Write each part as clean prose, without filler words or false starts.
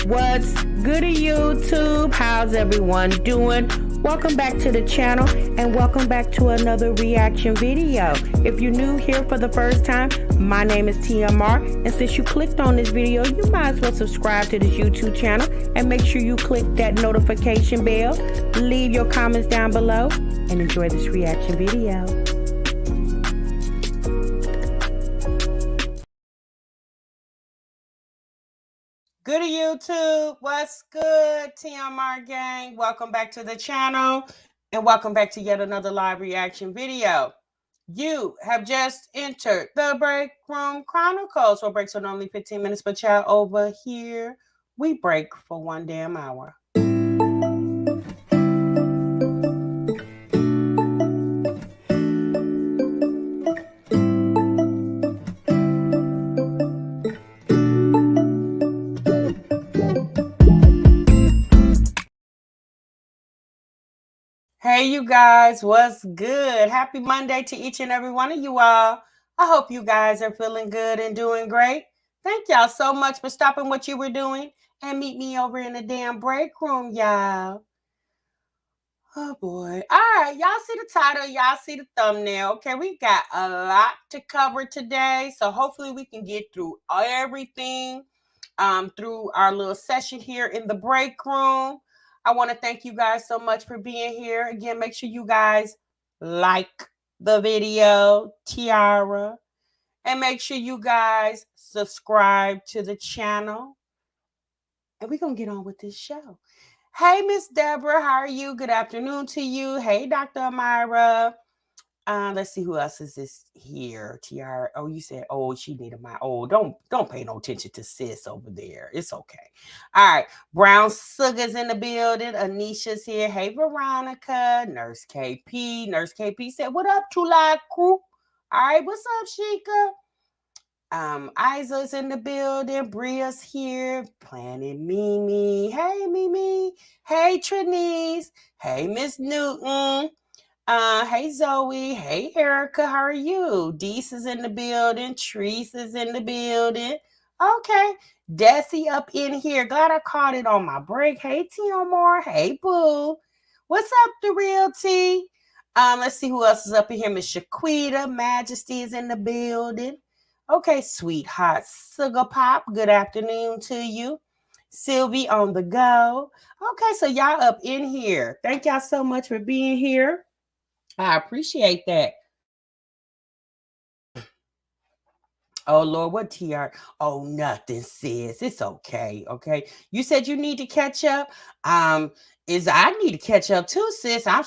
What's good YouTube? How's everyone doing? Welcome back to the channel and welcome back to another reaction video. If you're new here for the first time, my name is TMR, and since you clicked on this video, you might as well subscribe to this YouTube channel and make sure you click that notification bell. Leave your comments down below and enjoy this reaction video. Good YouTube, what's good, TMR gang? Welcome back to the channel and welcome back to yet another live reaction video. You have just entered the Break Room Chronicles. So breaks are normally 15 minutes, but y'all, over here, we break for 1 damn hour. Hey you guys, what's good? Happy Monday to each and every one of you all. I hope you guys are feeling good and doing great. Thank y'all so much for stopping what you were doing and meet me over in the damn break room, y'all. Oh boy. All right, y'all see the title, y'all see the thumbnail. Okay, we got a lot to cover today, so hopefully we can get through everything through our little session here in the break room. I want to thank you guys so much for being here. Again, make sure you guys like the video, Tiara, and make sure you guys subscribe to the channel. And we're going to get on with this show. Hey, Miss Deborah, how are you? Good afternoon to you. Hey, Dr. Amira. Let's see who else is this here. Tiara. Oh, you said, oh, she needed my don't pay no attention to sis over there. It's okay. All right. Brown Sugar's in the building. Anisha's here. Hey, Veronica. Nurse KP. Nurse KP said, what up, Chula Crew? All right, what's up, Sheikah? Isa's in the building. Bria's here. Planet Mimi. Hey, Mimi. Hey, Trinise. Hey, Miss Newton. Hey Zoe, hey Erica, how are you? Deese is in the building, Treese is in the building. Okay, Desi up in here. Glad I caught it on my break. Hey Tiomar, hey Boo. What's up, the real T? Let's see who else is up in here. Miss Shaquita, Majesty is in the building. Okay, sweetheart, Sugar Pop, good afternoon to you. Sylvie on the go. Okay, so y'all up in here. Thank y'all so much for being here. I appreciate that. Oh, Lord, what TR? Oh, nothing, sis. It's okay, okay? You said you need to catch up. I need to catch up too, sis. I'm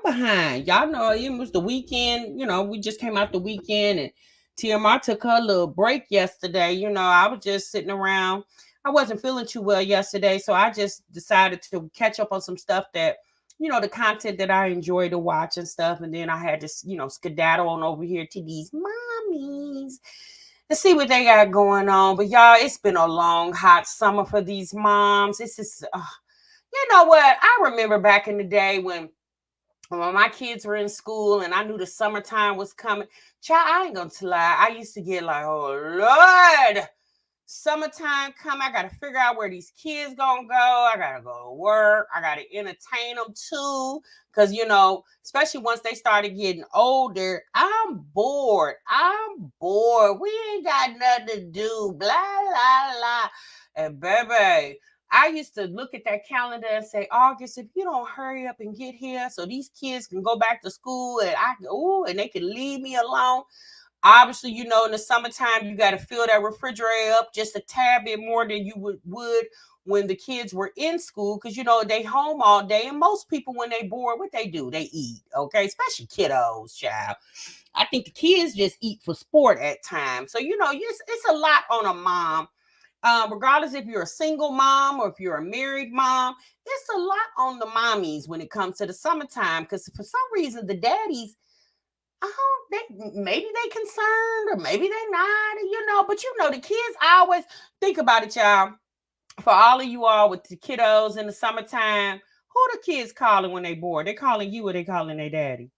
behind. Y'all know it was the weekend. You know, we just came out the weekend, and TMR took her a little break yesterday. You know, I was just sitting around. I wasn't feeling too well yesterday, so I just decided to catch up on some stuff that, you know, the content that I enjoy to watch and stuff. And then I had to, you know, skedaddle on over here to these mommies and see what they got going on. But y'all, it's been a long, hot summer for these moms. It's just, you know what? I remember back in the day when my kids were in school and I knew the summertime was coming. Child, I ain't gonna lie. I used to get like, oh, Lord, summertime come, I gotta figure out where these kids gonna go. I gotta go to work. I gotta entertain them too, because you know, especially once they started getting older, I'm bored. We ain't got nothing to do. Blah blah blah. And baby, I used to look at that calendar and say, August, if you don't hurry up and get here, so these kids can go back to school and they can leave me alone. Obviously, you know, in the summertime, you got to fill that refrigerator up just a tad bit more than you would when the kids were in school, because, you know, they home all day. And most people, when they bored, what they do? They eat, okay? Especially kiddos, child. I think the kids just eat for sport at times. So, you know, it's a lot on a mom. Regardless if you're a single mom or if you're a married mom, it's a lot on the mommies when it comes to the summertime, because for some reason, the daddies, maybe they concerned or maybe they not, you know, but you know, the kids, I always think about it, y'all. For all of you all with the kiddos in the summertime, who the kids calling when they bored? They calling you or they calling their daddy?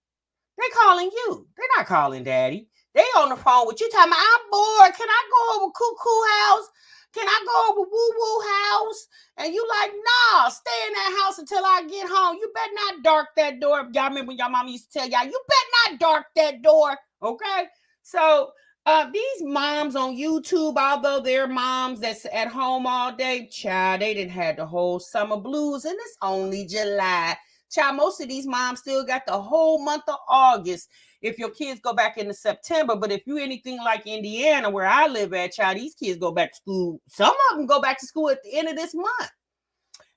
They calling you. They're not calling daddy. They on the phone with you talking about, I'm bored. Can I go over Cuckoo house? Can I go over woo-woo house? And you like, nah, stay in that house until I get home. You better not dark that door. Y'all remember when your mama used to tell y'all, you better not dark that door, okay? So these moms on YouTube, although they're moms that's at home all day, child, they didn't have the whole summer blues, and it's only July. Child, most of these moms still got the whole month of August if your kids go back into September. But if you anything like Indiana, where I live at, child, these kids go back to school. Some of them go back to school at the end of this month.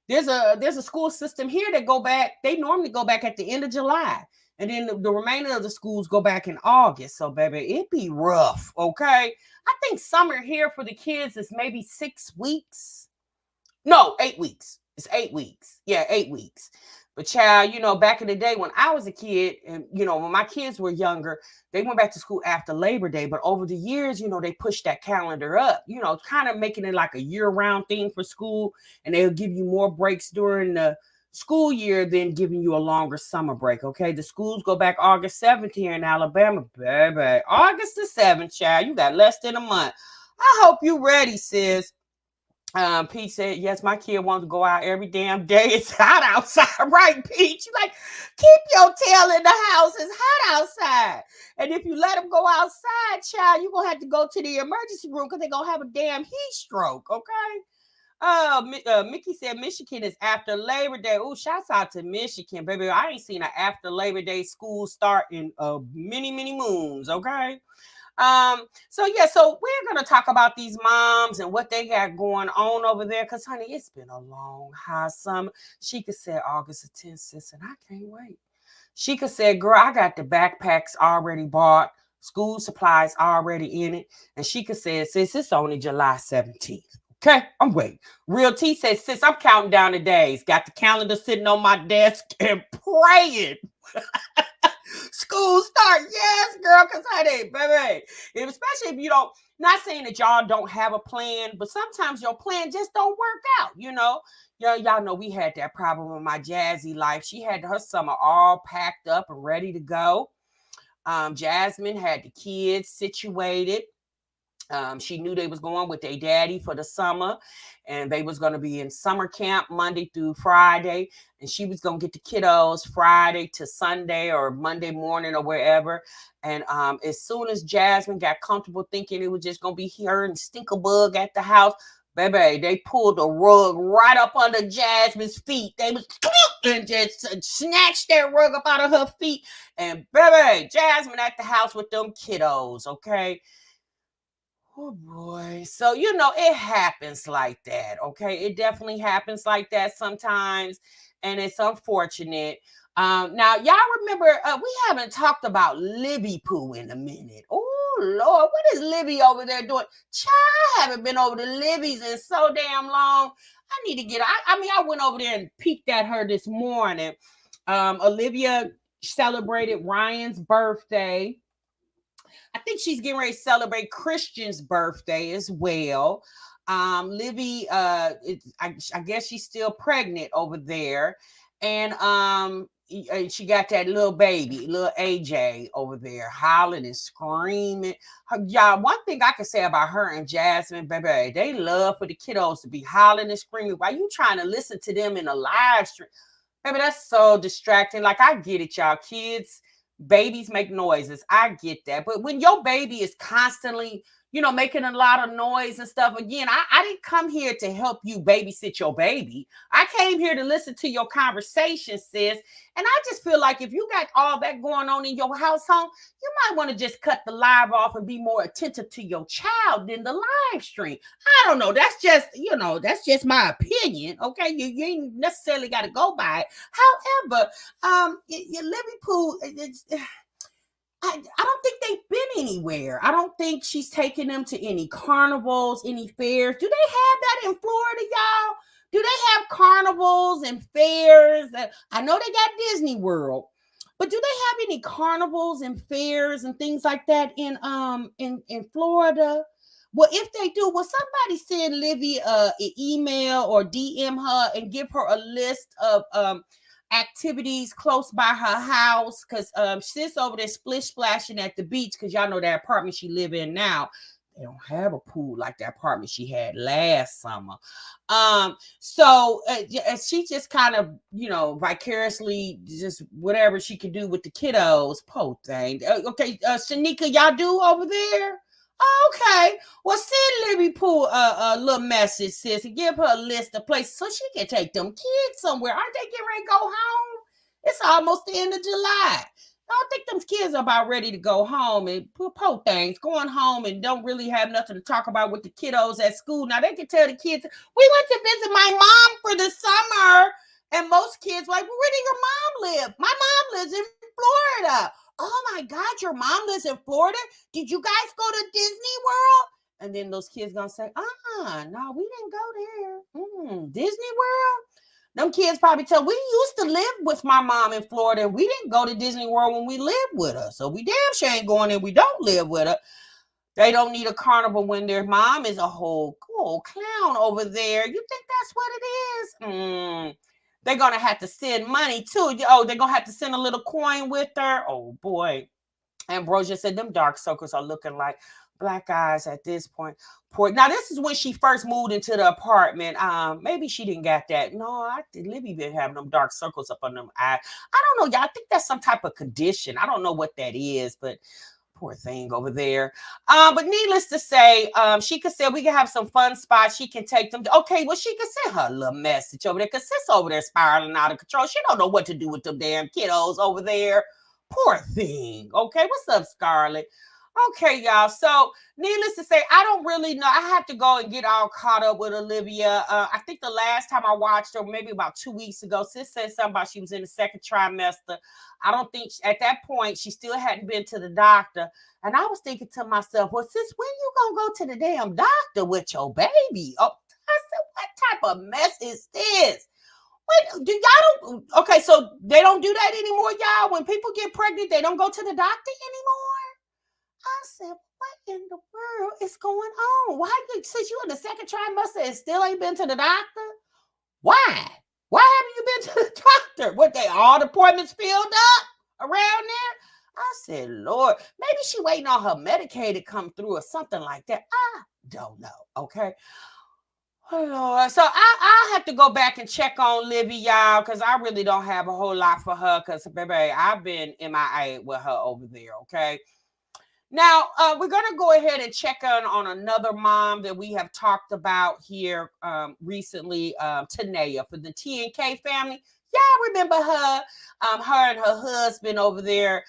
There's a school system here that go back. They normally go back at the end of July. And then the remainder of the schools go back in August. So, baby, it be rough, okay? I think summer here for the kids is maybe 6 weeks. No, 8 weeks. It's 8 weeks. Yeah, 8 weeks. But child, back in the day when I was a kid and, when my kids were younger, they went back to school after Labor Day. But over the years, they pushed that calendar up, kind of making it like a year-round thing for school. And they'll give you more breaks during the school year than giving you a longer summer break, okay? The schools go back August 7th here in Alabama, baby. August the 7th, child. You got less than a month. I hope you ready, sis. Pete said, yes, my kid wants to go out every damn day. It's hot outside, right, Pete? You like, keep your tail in the house. It's hot outside. And if you let them go outside, child, you're going to have to go to the emergency room because they're going to have a damn heat stroke, okay? Mickey said Michigan is after Labor Day. Oh, shouts out to Michigan, baby. I ain't seen an after Labor Day school start in many, many moons, okay? So we're gonna talk about these moms and what they got going on over there. Cause honey, it's been a long hot summer. Sheikah said August the 10th, sis, and I can't wait. Sheikah said, girl, I got the backpacks already bought, school supplies already in it. And Sheikah said, sis, it's only July 17th. Okay, I'm waiting. Real T says, sis, I'm counting down the days. Got the calendar sitting on my desk and praying. School start, yes, girl, because honey, baby, especially if you don't, not saying that y'all don't have a plan, but sometimes your plan just don't work out, Y'all know we had that problem with my Jazzy life. She had her summer all packed up and ready to go. Jasmine had the kids situated. She knew they was going with their daddy for the summer, and they was going to be in summer camp Monday through Friday, and she was going to get the kiddos Friday to Sunday or Monday morning or wherever. And as soon as Jasmine got comfortable thinking it was just going to be her and Stinkerbug at the house, baby, they pulled the rug right up under Jasmine's feet. They was and just snatched that rug up out of her feet, and baby, Jasmine at the house with them kiddos, okay? Oh boy. So, it happens like that. Okay. It definitely happens like that sometimes. And it's unfortunate. Now, y'all remember, we haven't talked about Libby poo in a minute. Oh, Lord. What is Libby over there doing? Child, I haven't been over to Libby's in so damn long. I need to get, I went over there and peeked at her this morning. Olivia celebrated Ryan's birthday. I think she's getting ready to celebrate Christian's birthday as well. Libby, I guess she's still pregnant over there. And she got that little baby, little AJ over there, hollering and screaming. Y'all, one thing I can say about her and Jasmine, baby, they love for the kiddos to be hollering and screaming while you trying to listen to them in a live stream. Baby, that's so distracting. Like, I get it, y'all. Kids, babies make noises. I get that. But when your baby is constantly, making a lot of noise and stuff, again, I didn't come here to help you babysit your baby. I came here to listen to your conversation, sis. And I just feel like if you got all that going on in your household, you might want to just cut the live off and be more attentive to your child than the live stream. I don't know. That's just my opinion. Okay. You ain't necessarily got to go by it. However, Libby Pooh, I don't think they've been anywhere. I don't think she's taking them to any carnivals, any fairs. Do they have that in Florida, y'all? Do they have carnivals and fairs? I know they got Disney World, but do they have any carnivals and fairs and things like that in Florida? Well, if they do, will somebody send Libby an email or DM her and give her a list of activities close by her house? Because she's over there splish splashing at the beach, because y'all know that apartment she live in now, they don't have a pool like the apartment she had last summer. So she just kind of, vicariously just whatever she can do with the kiddos. Po thing. Okay, Shanika, y'all do over there? Okay. Well, send Libby Pooh a little message, sis, and give her a list of places so she can take them kids somewhere. Aren't they getting ready to go home? It's almost the end of July. I don't think them kids are about ready to go home and po things, going home and don't really have nothing to talk about with the kiddos at school. Now they can tell the kids, we went to visit my mom for the summer. And most kids like, well, where did your mom live? My mom lives in Florida. Oh my God, your mom lives in Florida? Did you guys go to Disney World? And then those kids gonna say, no, we didn't go there. Disney World? Them kids probably tell, we used to live with my mom in Florida and we didn't go to Disney World when we lived with her. So we damn sure ain't going there. We don't live with her. They don't need a carnival when their mom is a whole clown over there. You think that's what it is? They're going to have to send money too. Oh, they're going to have to send a little coin with her. Oh boy. Ambrosia said them dark circles are looking like black eyes at this point. Poor. Now this is when she first moved into the apartment. Maybe she didn't get that. No, I think Libby been having them dark circles up on them eyes. I don't know, y'all. I think that's some type of condition. I don't know what that is, but poor thing over there. But needless to say, she could say we can have some fun spots. She can take them. Okay, well, she could send her a little message over there because sis over there spiraling out of control. She don't know what to do with them damn kiddos over there. Poor thing. Okay, what's up, Scarlett? Okay, y'all. So, needless to say, I don't really know. I have to go and get all caught up with Olivia. I think the last time I watched her, maybe about 2 weeks ago, sis said something about she was in the second trimester. I don't think at that point she still hadn't been to the doctor. And I was thinking to myself, well, sis, when you gonna go to the damn doctor with your baby? Oh, I said, what type of mess is this? Wait, do y'all don't? Okay, so they don't do that anymore, y'all. When people get pregnant, they don't go to the doctor anymore. I said, what in the world is going on? Why, since you in the second trimester and still ain't been to the doctor? Why? Why haven't you been to the doctor? What, they all the appointments filled up around there? I said, Lord, maybe she waiting on her Medicaid to come through or something like that. I don't know. Okay. Oh, Lord. So I have to go back and check on Libby, y'all, because I really don't have a whole lot for her. Because, baby, I've been MIA with her over there. Okay. Now, we're going to go ahead and check on another mom that we have talked about here recently, Tenaya, for the TNK family. Yeah, remember her? Her and her husband over there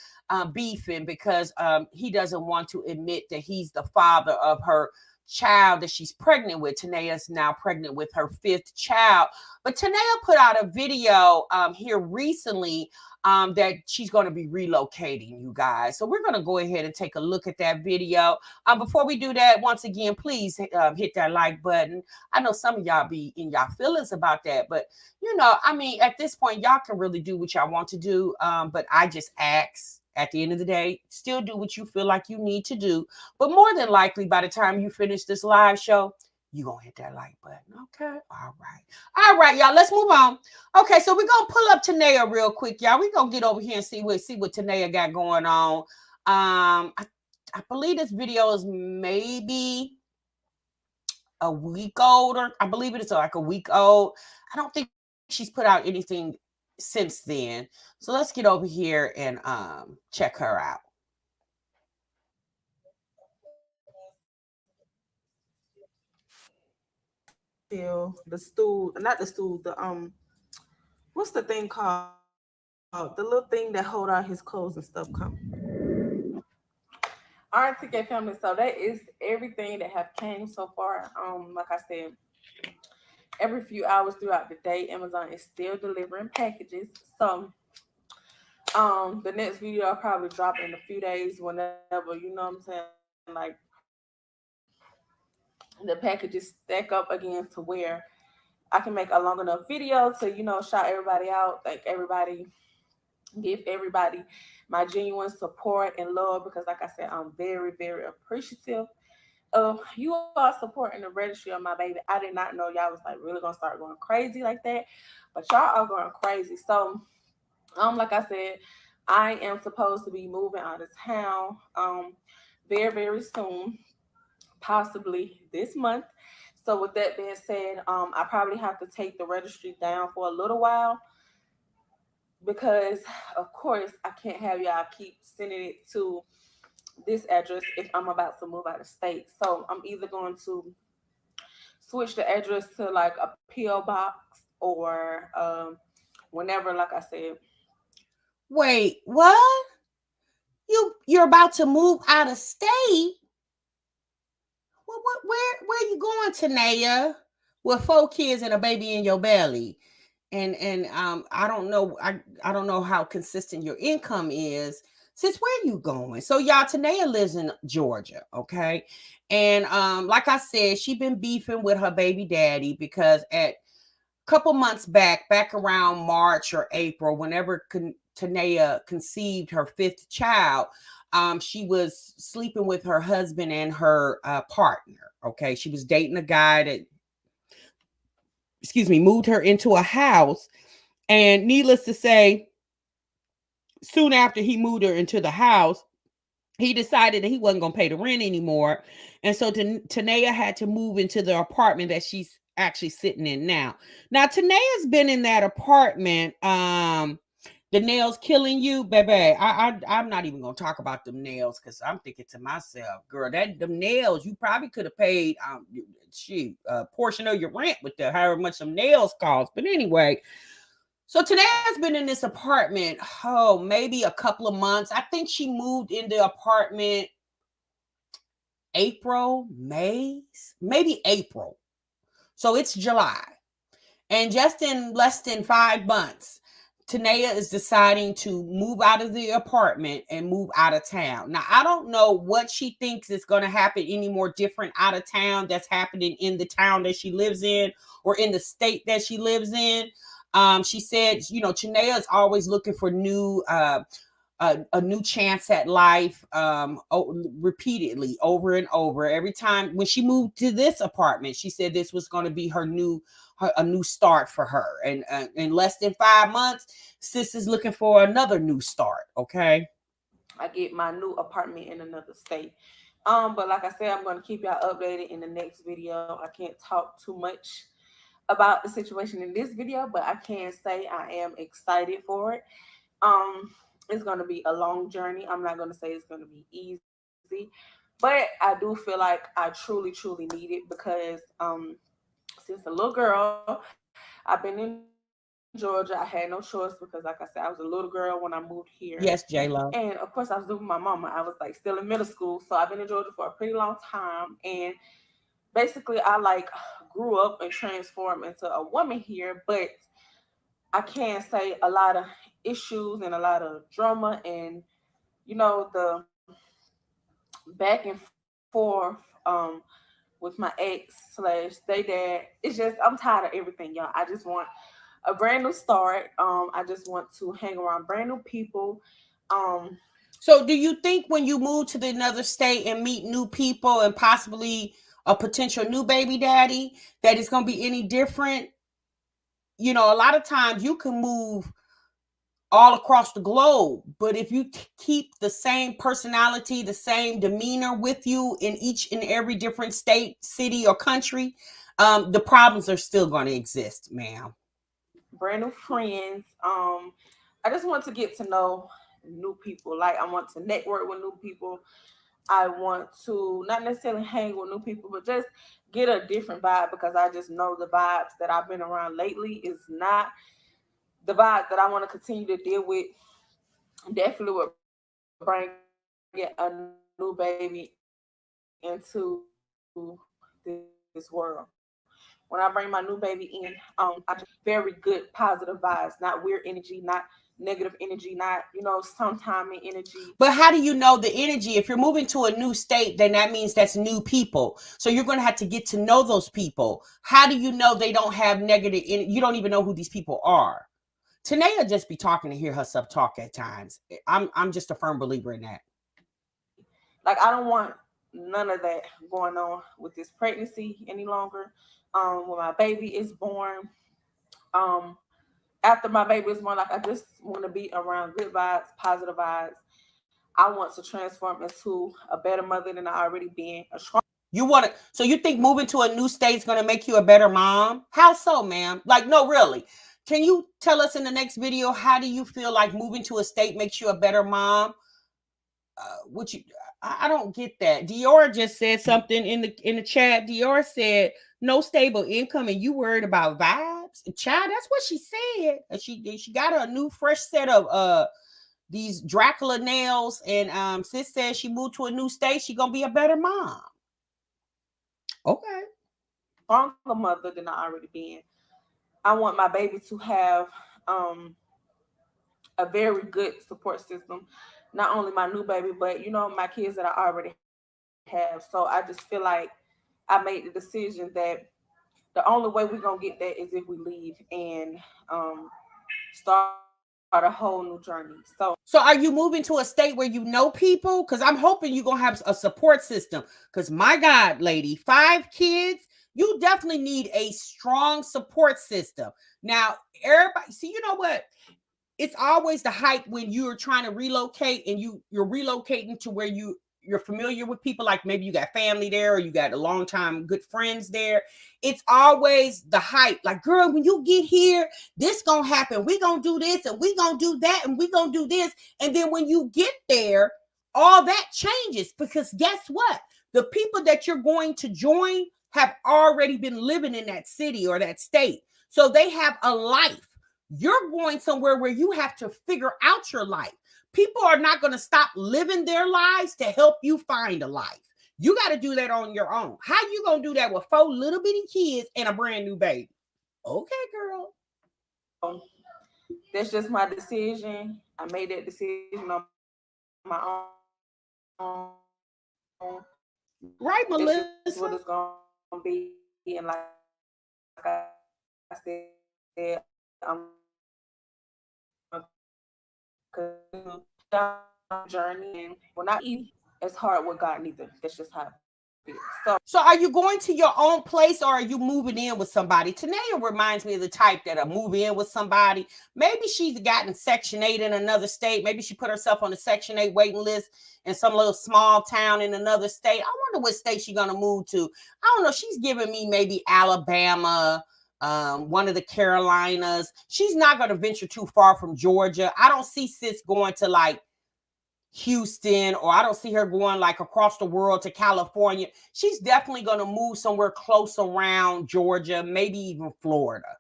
beefing because he doesn't want to admit that he's the father of her child that she's pregnant with. Tenaya's now pregnant with her fifth child. But Tenaya put out a video here recently that she's going to be relocating, you guys. So we're going to go ahead and take a look at that video. Before we do that, once again, please hit that like button. I know some of y'all be in y'all feelings about that, but I mean, at this point, y'all can really do what y'all want to do. But I just ask. At the end of the day, still do what you feel like you need to do. But more than likely, by the time you finish this live show, you're going to hit that like button. Okay? All right. All right, y'all. Let's move on. Okay, so we're going to pull up Tenaya real quick, y'all. We're going to get over here and see what Tenaya got going on. I believe this video is maybe a week old, or I believe it is like a week old. I don't think she's put out anything since then. So let's get over here and check her out. The stool, not the stool, the what's the thing called? The little thing that hold out his clothes and stuff come. RTK family, so that is everything that have came so far. Like I said, every few hours throughout the day, Amazon is still delivering packages. So the next video I'll probably drop in a few days whenever, you know what I'm saying, like the packages stack up again to where I can make a long enough video to, shout everybody out, thank everybody, give everybody my genuine support and love, because like I said, I'm very, very appreciative of you all supporting the registry of my baby. I did not know y'all was like really gonna start going crazy like that, but y'all are going crazy. So like I said, I am supposed to be moving out of town very, very soon. possibly this month. So with that being said, I probably have to take the registry down for a little while because, of course, I can't have y'all keep sending it to this address if I'm about to move out of state. So I'm either going to switch the address to like a PO box or whenever, like I said. Wait, what? You're about to move out of state? Where you going, Tenaya? With 4 kids and a baby in your belly? And I don't know, I don't know how consistent your income is. Since where you going? So y'all, Tenaya lives in Georgia, okay? And like I said, she been beefing with her baby daddy because at couple months back around March or April, whenever Tenaya conceived her fifth child, she was sleeping with her husband and her partner. Okay, she was dating a guy that, excuse me, moved her into a house, and needless to say, soon after he moved her into the house, he decided that he wasn't going to pay the rent anymore. And so Tenaya had to move into the apartment that she's actually sitting in now. Now, Tanaya's been in that apartment. The nails killing you, baby. I'm not even gonna talk about them nails because I'm thinking to myself, girl, that them nails, you probably could have paid a portion of your rent with the however much some nails cost. But anyway, so Tanaya's been in this apartment, maybe a couple of months. I think she moved in the apartment April, May, maybe April. So it's July. And just in less than 5 months, Tenaya is deciding to move out of the apartment and move out of town. Now, I don't know what she thinks is going to happen any more different out of town that's happening in the town that she lives in or in the state that she lives in. She said, Tenaya is always looking for a new chance at life, repeatedly over and over. Every time when she moved to this apartment, she said this was going to be a new start for her. And in less than 5 months, sis is looking for another new start. Okay. I get my new apartment in another state. But like I said, I'm going to keep y'all updated in the next video. I can't talk too much about the situation in this video, but I can say I am excited for it. It's going to be a long journey. I'm not going to say it's going to be easy, but I do feel like I truly need it because since a little girl, I've been in Georgia. I had no choice because, like I said, I was a little girl when I moved here. And of Yes, course, I was J living Lo. with my mama. I was like still in middle school. So I've been in Georgia for a pretty long time. And basically, I like grew up and transformed into a woman here. But I can say a lot of issues and a lot of drama and, the back and forth with my ex/they dad. It's just, I'm tired of everything, y'all. I just want a brand new start. I just want to hang around brand new people. Um, So, do you think when you move to the another state and meet new people and possibly a potential new baby daddy, that it's going to be any different? A lot of times you can move all across the globe. But if you keep the same personality, the same demeanor with you in each and every different state, city, or country, the problems are still going to exist, ma'am. brand new friends. I just want to get to know new people. Like I want to network with new people. I want to not necessarily hang with new people, but just get a different vibe because I just know the vibes that I've been around lately is not the vibe that I want to continue to deal with. Definitely would bring a new baby into this world. When I bring my new baby in, I just very good positive vibes, not weird energy, not negative energy, not sometime energy. But how do you know the energy? If you're moving to a new state, then that means that's new people. So you're going to have to get to know those people. How do you know they don't have negative energy? You don't even know who these people are. Tanea just be talking to hear herself talk at times. I'm just a firm believer in that. Like I don't want none of that going on with this pregnancy any longer. When my baby is born, um, after my baby is born, like I just want to be around good vibes, positive vibes. I want to transform into a better mother than I already been, a strong You want to, so you think moving to a new state is going to make you a better mom? How so, ma'am? Like, no, really. Can you tell us in the next video, how do you feel like moving to a state makes you a better mom? What you, I don't get that. Dior just said something in the chat. Dior said no stable income and you worried about vibes. Child, that's what she said. She got a new fresh set of these Dracula nails, and sis says she moved to a new state, she gonna be a better mom. Okay. Stronger mother than I already been. I want my baby to have a very good support system. Not only my new baby, but my kids that I already have. So I just feel like I made the decision that the only way we're gonna get that is if we leave and start a whole new journey. So are you moving to a state where you know people? Because I'm hoping you're gonna have a support system. Because my God, lady, 5 kids, you definitely need a strong support system. Now, everybody, see, you know what? It's always the hype when you're trying to relocate and you're relocating to where you're familiar with people, like maybe you got family there or you got a long time good friends there. It's always the hype, like, girl, when you get here, this gonna happen, we gonna do this and we gonna do that and we gonna do this. And then when you get there, all that changes, because guess what, the people that you're going to join have already been living in that city or that state, so they have a life. You're going somewhere where you have to figure out your life. People are not going to stop living their lives to help you find a life. You got to do that on your own. How you going to do that with 4 little bitty kids and a brand new baby? Okay, girl. That's just my decision. I made that decision on my own. This is what it's Right, gonna Melissa. be. And like I said, I'm journey, and will not easy as hard with God neither. That's just how it feels. So are you going to your own place or are you moving in with somebody? Tenaya reminds me of the type that'll move in with somebody. Maybe she's gotten Section 8 in another state. Maybe she put herself on the Section 8 waiting list in some little small town in another state. I wonder what state she's going to move to. I don't know. She's giving me maybe Alabama, one of the Carolinas. She's not going to venture too far from Georgia. I don't see sis going to like Houston, or I don't see her going like across the world to California. She's definitely going to move somewhere close around Georgia, maybe even Florida.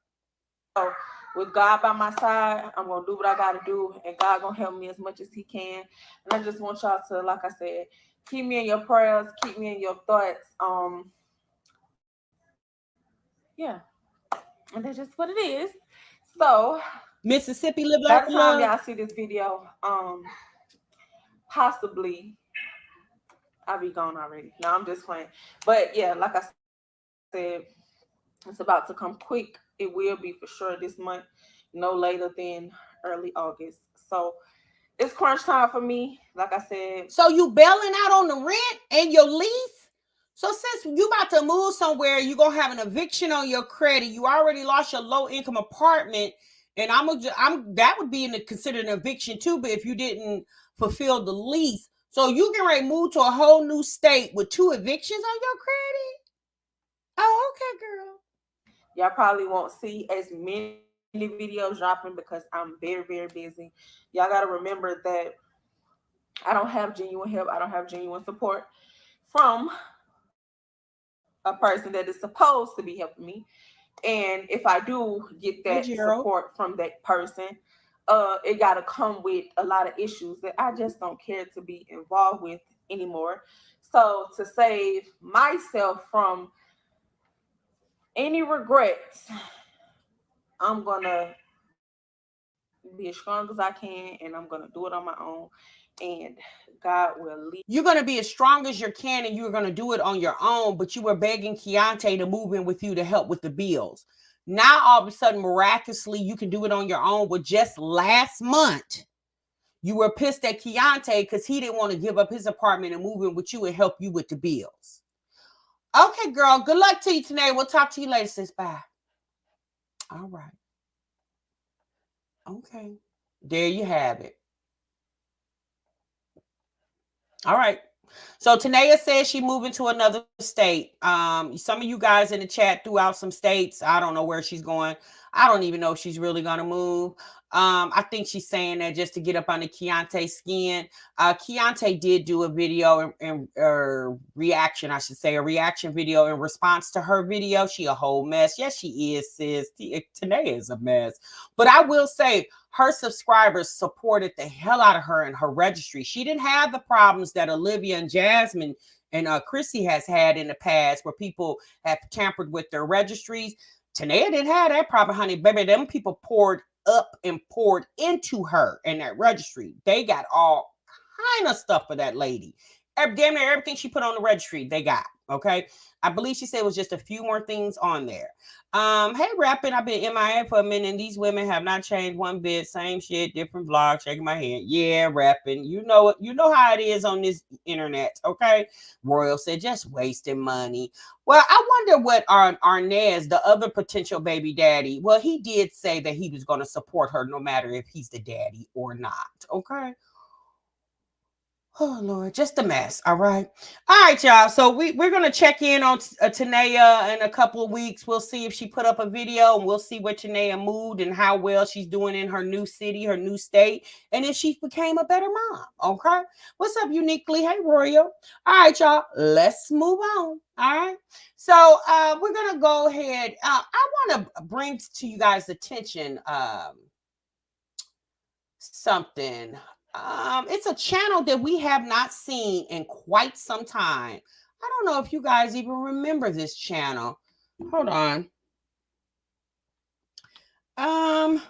So with God by my side, I'm gonna do what I gotta do, and God gonna help me as much as He can. And I just want y'all to, like I said, keep me in your prayers, keep me in your thoughts. Yeah, and that's just what it is. So Mississippi live by like the time love. y'all see this video, possibly I'll be gone already. No, I'm just playing. But yeah, like I said, it's about to come quick. It will be for sure this month, no later than early August. So it's crunch time for me. Like I said. So you bailing out on the rent and your lease? So since you about to move somewhere, you're going to have an eviction on your credit. You already lost your low income apartment. And I'm that would be considered an eviction too, but if you didn't fulfill the lease. So you can ready to move to a whole new state with 2 evictions on your credit? Oh, okay, girl. Y'all probably won't see as many videos dropping because I'm very, very busy. Y'all got to remember that I don't have genuine help. I don't have genuine support from a person that is supposed to be helping me. And if I do get that Hey, Gerald. support from that person, it got to come with a lot of issues that I just don't care to be involved with anymore. So to save myself from any regrets, I'm gonna be as strong as I can, and I'm gonna do it on my own. And God will lead. You're going to be as strong as you can and you're going to do it on your own, but you were begging Keontae to move in with you to help with the bills. Now, all of a sudden, miraculously, you can do it on your own. But just last month, you were pissed at Keontae because he didn't want to give up his apartment and move in with you and help you with the bills. Okay, girl. Good luck to you today. We'll talk to you later, sis. Bye. All right. Okay. There you have it. All right. So Tenaya says she moving to another state. Some of you guys in the chat threw out some states. I don't know where she's going. I don't even know if she's really gonna move. I think she's saying that just to get up under Keontae's skin. Keontae did do a video and reaction, I should say, a reaction video in response to her video. She a whole mess. Yes, she is, sis. Tenaya is a mess. But I will say her subscribers supported the hell out of her in her registry. She didn't have the problems that Olivia and Jasmine and Chrissy has had in the past where people have tampered with their registries. Tenaya didn't have that problem, honey. Baby, them people poured up and poured into her and that registry. They got all kind of stuff for that lady. Damn near everything she put on the registry, they got. Okay. I believe she said it was just a few more things on there. Hey, rapping, I've been MIA for a minute, and these women have not changed one bit. Same shit, different vlog. Shaking my head. Yeah, rapping. You know it. You know how it is on this internet. Okay. Royal said just wasting money. Well, I wonder what Arnez, the other potential baby daddy. Well, he did say that he was going to support her no matter if he's the daddy or not. Okay. Oh Lord, just a mess. All right, y'all. So we're gonna check in on Tenaya in a couple of weeks. We'll see if she put up a video, and we'll see what Tenaya moved and how well she's doing in her new city, her new state, and if she became a better mom. Okay. What's up, uniquely? Hey, Royal. All right, y'all. Let's move on. All right. So we're gonna go ahead. I want to bring to you guys' attention something. It's a channel that we have not seen in quite some time. I don't know if you guys even remember this channel. Hold on. Um,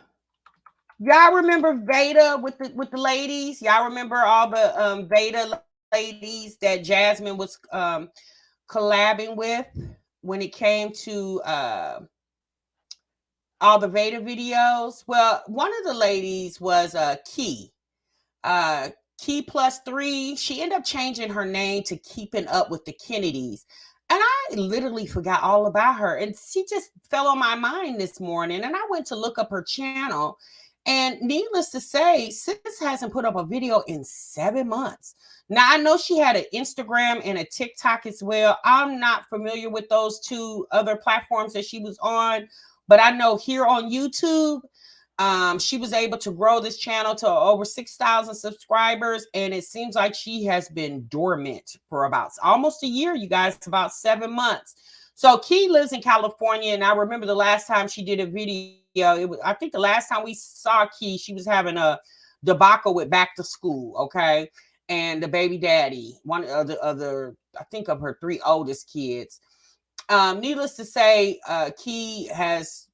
y'all remember Veda with the ladies? Y'all remember all the Veda ladies that Jasmine was collabing with when it came to all the Veda videos? Well, one of the ladies was Key. uh Key plus three. She ended up changing her name to Keeping Up with the Kennedys. And I literally forgot all about her. And she just fell on my mind this morning. And I went to look up her channel. And needless to say, sis hasn't put up a video in 7 months. Now, I know she had an Instagram and a TikTok as well. I'm not familiar with those two other platforms that she was on. But I know here on YouTube, she was able to grow this channel to over 6,000 subscribers, and it seems like she has been dormant for about almost a year, you guys, about 7 months. So Key lives in California, and I remember the last time she did a video, I think the last time we saw Key, she was having a debacle with back to school, okay? And the baby daddy, one of the other, I think of her three oldest kids. Needless to say, Key has,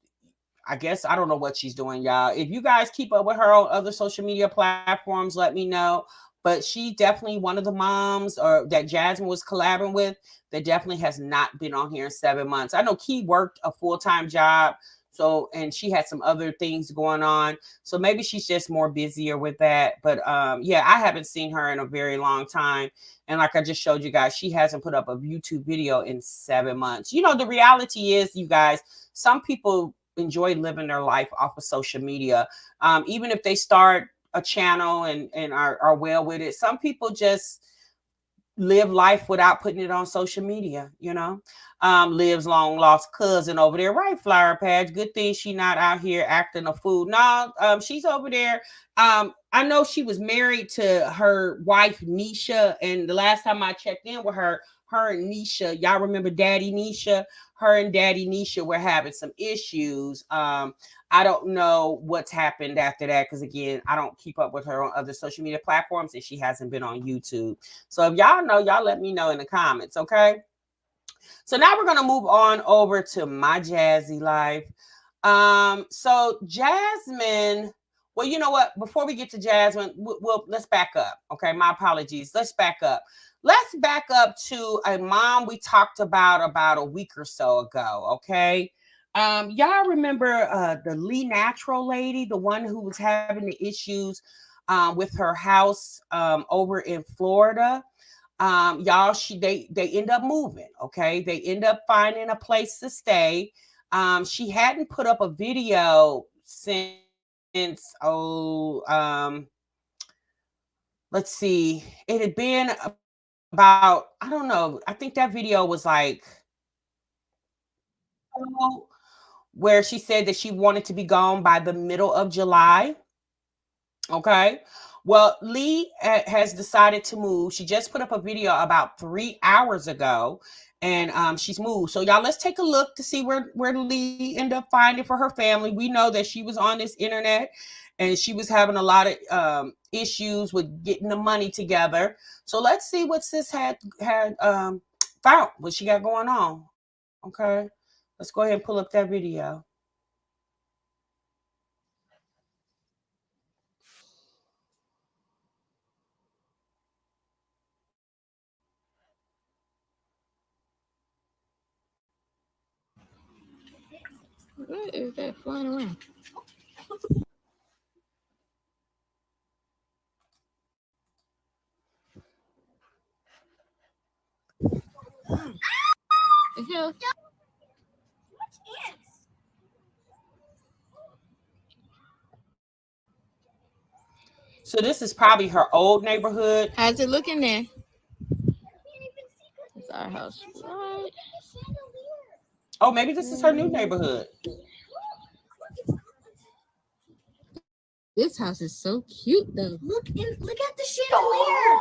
I guess, I don't know what she's doing, y'all. If you guys keep up with her on other social media platforms, let me know. But she's definitely one of the moms or that Jasmine was collaborating with that definitely has not been on here in 7 months. I know Key worked a full-time job, so, and she had some other things going on. So maybe she's just more busier with that. But yeah, I haven't seen her in a very long time. And like I just showed you guys, she hasn't put up a YouTube video in 7 months. You know, the reality is, you guys, some people enjoy living their life off of social media. Even if they start a channel and are well with it, some people just live life without putting it on social media, you know. Lives long lost cousin over there, right? Flower Patch. Good thing she not out here acting a fool. No, she's over there. I know she was married to her wife Nisha, and the last time I checked in with her and Nisha, y'all remember Daddy Nisha? Her and Daddy Nisha were having some issues. I don't know what's happened after that because, again, I don't keep up with her on other social media platforms, and she hasn't been on YouTube. So if y'all know, y'all let me know in the comments, okay? So now we're going to move on over to my Jazzy life. So Jasmine, well, you know what? Before we get to Jasmine, let's back up. Okay, my apologies. Let's back up. Let's back up to a mom we talked about a week or so ago. Okay. Y'all remember the Lee Natural lady, the one who was having the issues with her house over in Florida. Y'all, they end up moving. Okay, they end up finding a place to stay. She hadn't put up a video since let's see, it had been about, I don't know, I think that video was like, where she said that she wanted to be gone by the middle of July. Okay. Well, Lee has decided to move. She just put up a video about 3 hours ago, and she's moved. So y'all, let's take a look to see where Lee ended up finding for her family. We know that she was on this internet, and she was having a lot of issues with getting the money together. So let's see what sis had found, what she got going on. Okay, let's go ahead and pull up that video. What is that flying around? Yeah. So this is probably her old neighborhood. How's it looking there? It's our house, right? Oh, maybe this is her new neighborhood. This house is so cute, though. Look at the chandelier.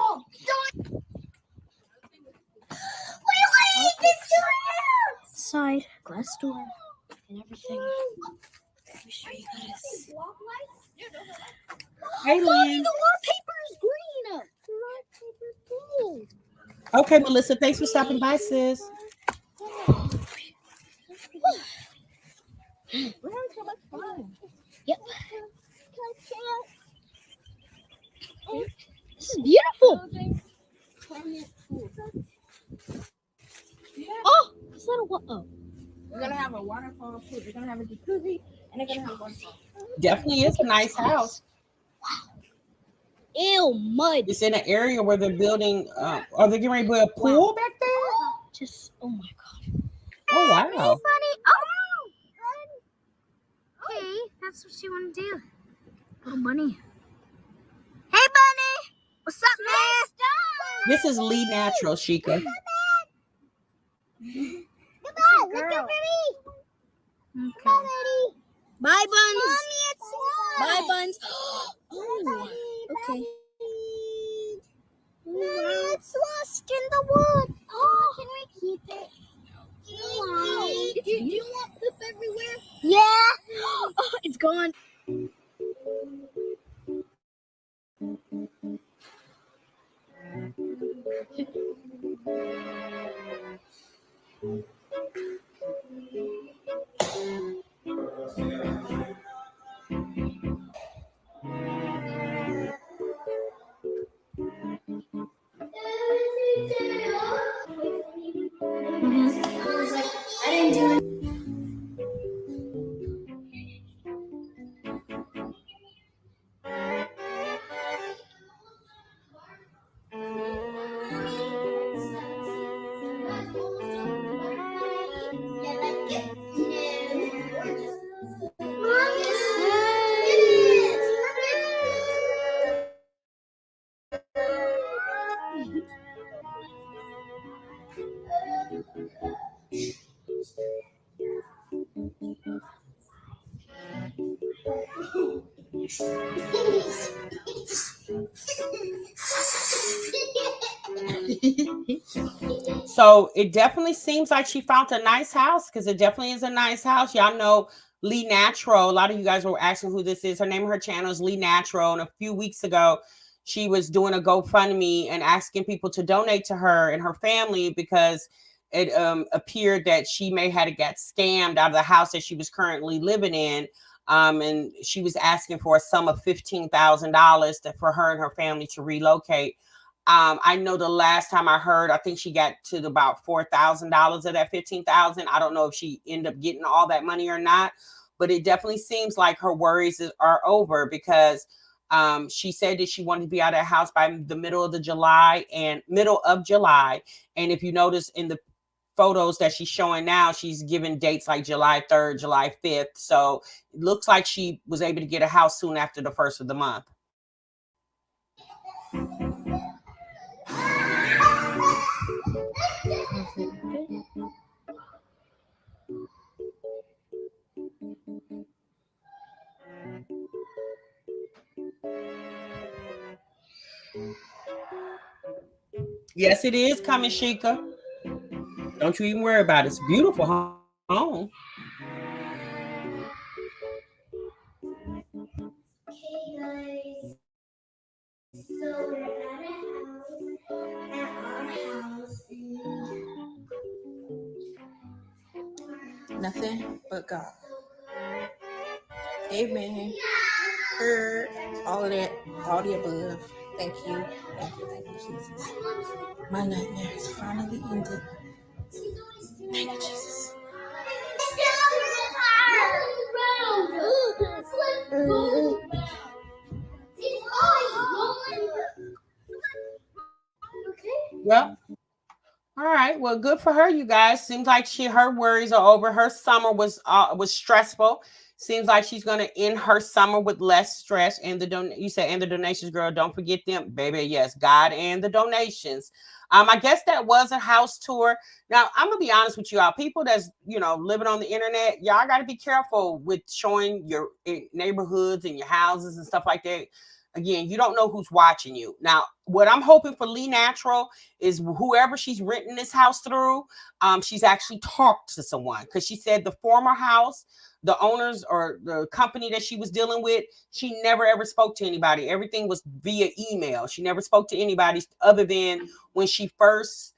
Side glass door and everything. Let me show you guys. Hey, Lynn. The wallpaper is green. Okay, Melissa, thanks for stopping by, sis. We're having so much fun. Yep. This is beautiful. Oh, is that a what? Oh. We're gonna have a waterfall too. We're gonna have a jacuzzi, and they're gonna have a waterfall. Definitely is a nice house. Ew, mud. It's in an area where they're building. Are they getting ready to build a pool back there? Just, oh my god. Oh wow! Hey, buddy. Oh. Hey, that's what you want to do. Little bunny. Hey, bunny. What's up, man? This is Lee Natural, Sheikah. Come on, look over me. Okay. Bye, Buns. Mommy, it's lost. Bye, Buns. Oh, okay. Mommy, it's lost in the wood. Oh, can we keep it? Do you want poop everywhere? Yeah. Oh, it's gone. I didn't do it. So it definitely seems like she found a nice house, because it definitely is a nice house. Y'all know Lee Natural. A lot of you guys were asking who this is. Her name of her channel is Lee Natural. And a few weeks ago, she was doing a GoFundMe and asking people to donate to her and her family, because it appeared that she may have got scammed out of the house that she was currently living in. And she was asking for a sum of $15,000 for her and her family to relocate. I know the last time I heard, I think she got to about $4,000 of that 15,000. I don't know if she ended up getting all that money or not, but it definitely seems like her worries are over, because she said that she wanted to be out of the house by the middle of July. And if you notice in the photos that she's showing now, she's given dates like July 3rd, July 5th. So it looks like she was able to get a house soon after the first of the month. Yes, it is coming, Sheikah. Don't you even worry about it. It's a beautiful home. So we're at our house, and Nothing but God. Amen. Heard all of that, all the above. Thank you. Thank you, Jesus. My nightmares finally ended. Thank you, Jesus. Well, all right. Well, good for her, you guys. Seems like her worries are over. Her summer was stressful. Seems like she's gonna end her summer with less stress. And you said and the donations, girl. Don't forget them, baby. Yes, God and the donations. I guess that was a house tour. Now I'm gonna be honest with you all. People that's living on the internet, y'all got to be careful with showing your neighborhoods and your houses and stuff like that. Again, you don't know who's watching you. Now, what I'm hoping for Lee Natural is whoever she's renting this house through, she's actually talked to someone, because she said the former house, the owners or the company that she was dealing with, she never ever spoke to anybody. Everything was via email. She never spoke to anybody other than when she first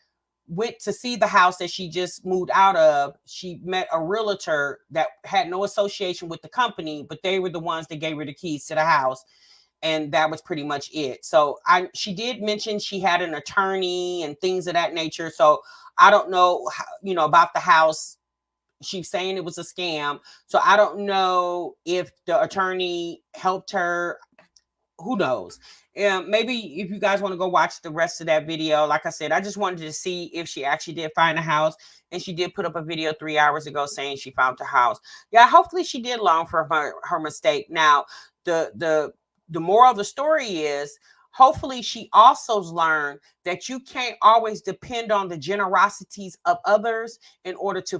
went to see the house that she just moved out of. She met a realtor that had no association with the company, but they were the ones that gave her the keys to the house, and that was pretty much it. So she did mention she had an attorney and things of that nature. So I don't know how, about the house. She's saying it was a scam. So I don't know if the attorney helped her. Who knows? Maybe if you guys want to go watch the rest of that video, like I said, I just wanted to see if she actually did find a house. And she did put up a video 3 hours ago saying she found the house. Yeah, hopefully she did learn from her mistake. Now, the moral of the story is, hopefully she also learned that you can't always depend on the generosities of others in order to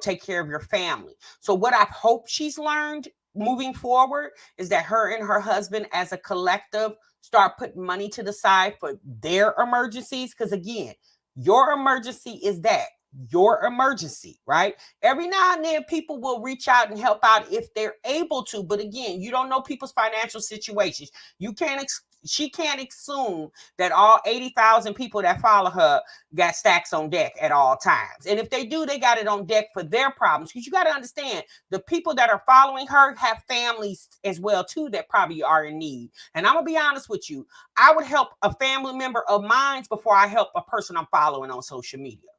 take care of your family. So what I hope she's learned moving forward is that her and her husband as a collective start putting money to the side for their emergencies. Because again, your emergency is that your emergency, right? Every now and then people will reach out and help out if they're able to, but again, you don't know people's financial situations. She can't assume that all 80,000 people that follow her got stacks on deck at all times. And if they do, they got it on deck for their problems. Because you got to understand, the people that are following her have families as well too that probably are in need. And I'm gonna be honest with you, I would help a family member of mine before I help a person I'm following on social media.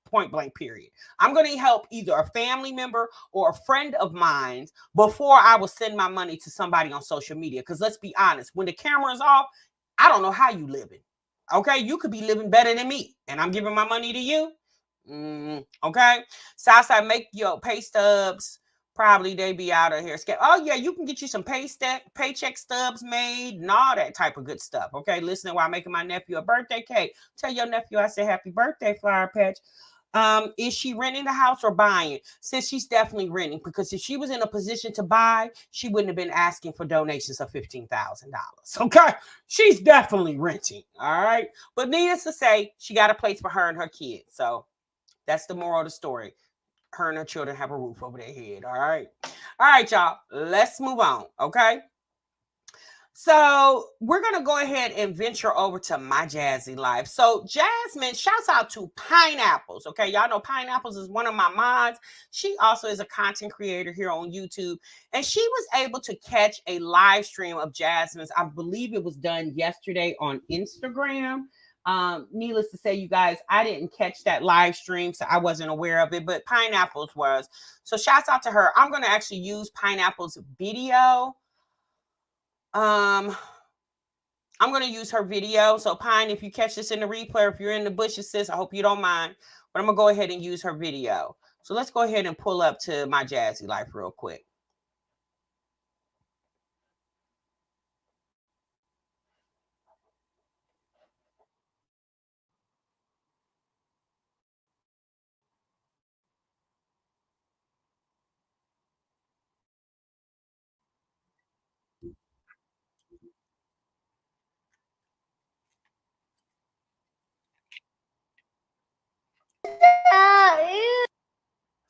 Point blank, period. I'm going to help either a family member or a friend of mine before I will send my money to somebody on social media. Because let's be honest, when the camera is off, I don't know how you living. Okay, you could be living better than me, and I'm giving my money to you. Okay, Southside, make your pay stubs. Probably they be out of here scared. Oh yeah, you can get you some paycheck stubs made and all that type of good stuff. Okay, listening while making my nephew a birthday cake. Tell your nephew I said happy birthday, Flower Patch. Is she renting the house or buying? Since she's definitely renting, because if she was in a position to buy, she wouldn't have been asking for donations of $15,000. Okay, she's definitely renting. All right, but needless to say, she got a place for her and her kids. So that's the moral of the story. Her and her children have a roof over their head. All right, y'all. Let's move on. Okay. So we're going to go ahead and venture over to my Jazzy life. So Jasmine, shouts out to Pineapples. Okay, y'all know Pineapples is one of my mods. She also is a content creator here on YouTube. And she was able to catch a live stream of Jasmine's. I believe it was done yesterday on Instagram. Needless to say, you guys, I didn't catch that live stream, so I wasn't aware of it, but Pineapples was. So shouts out to her. I'm going to actually use Pineapples video. I'm going to use her video. So Pine, if you catch this in the replay, if you're in the bushes, sis, I hope you don't mind. But I'm going to go ahead and use her video. So let's go ahead and pull up to my Jazzy life real quick.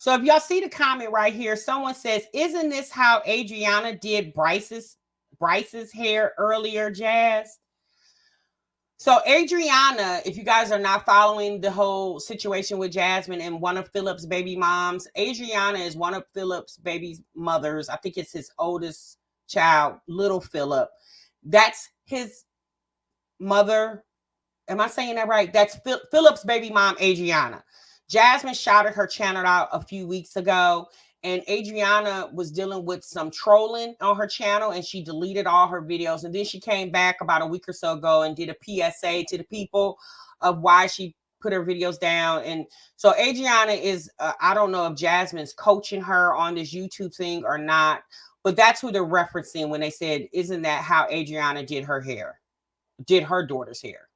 So if y'all see the comment right here, someone says, "Isn't this how Adriana did Bryce's hair earlier, Jazz?" So Adriana, if you guys are not following the whole situation with Jasmine and one of Philip's baby moms, Adriana is one of Philip's baby mothers. I think it's his oldest child, little Philip. That's his mother. Am I saying that right? That's Philip's baby mom, Adriana. Jasmine shouted her channel out a few weeks ago, and Adriana was dealing with some trolling on her channel, and she deleted all her videos. And then she came back about a week or so ago and did a PSA to the people of why she put her videos down. And so Adriana is, I don't know if Jasmine's coaching her on this YouTube thing or not, but that's who they're referencing when they said, "Isn't that how Adriana did her hair, did her daughter's hair?"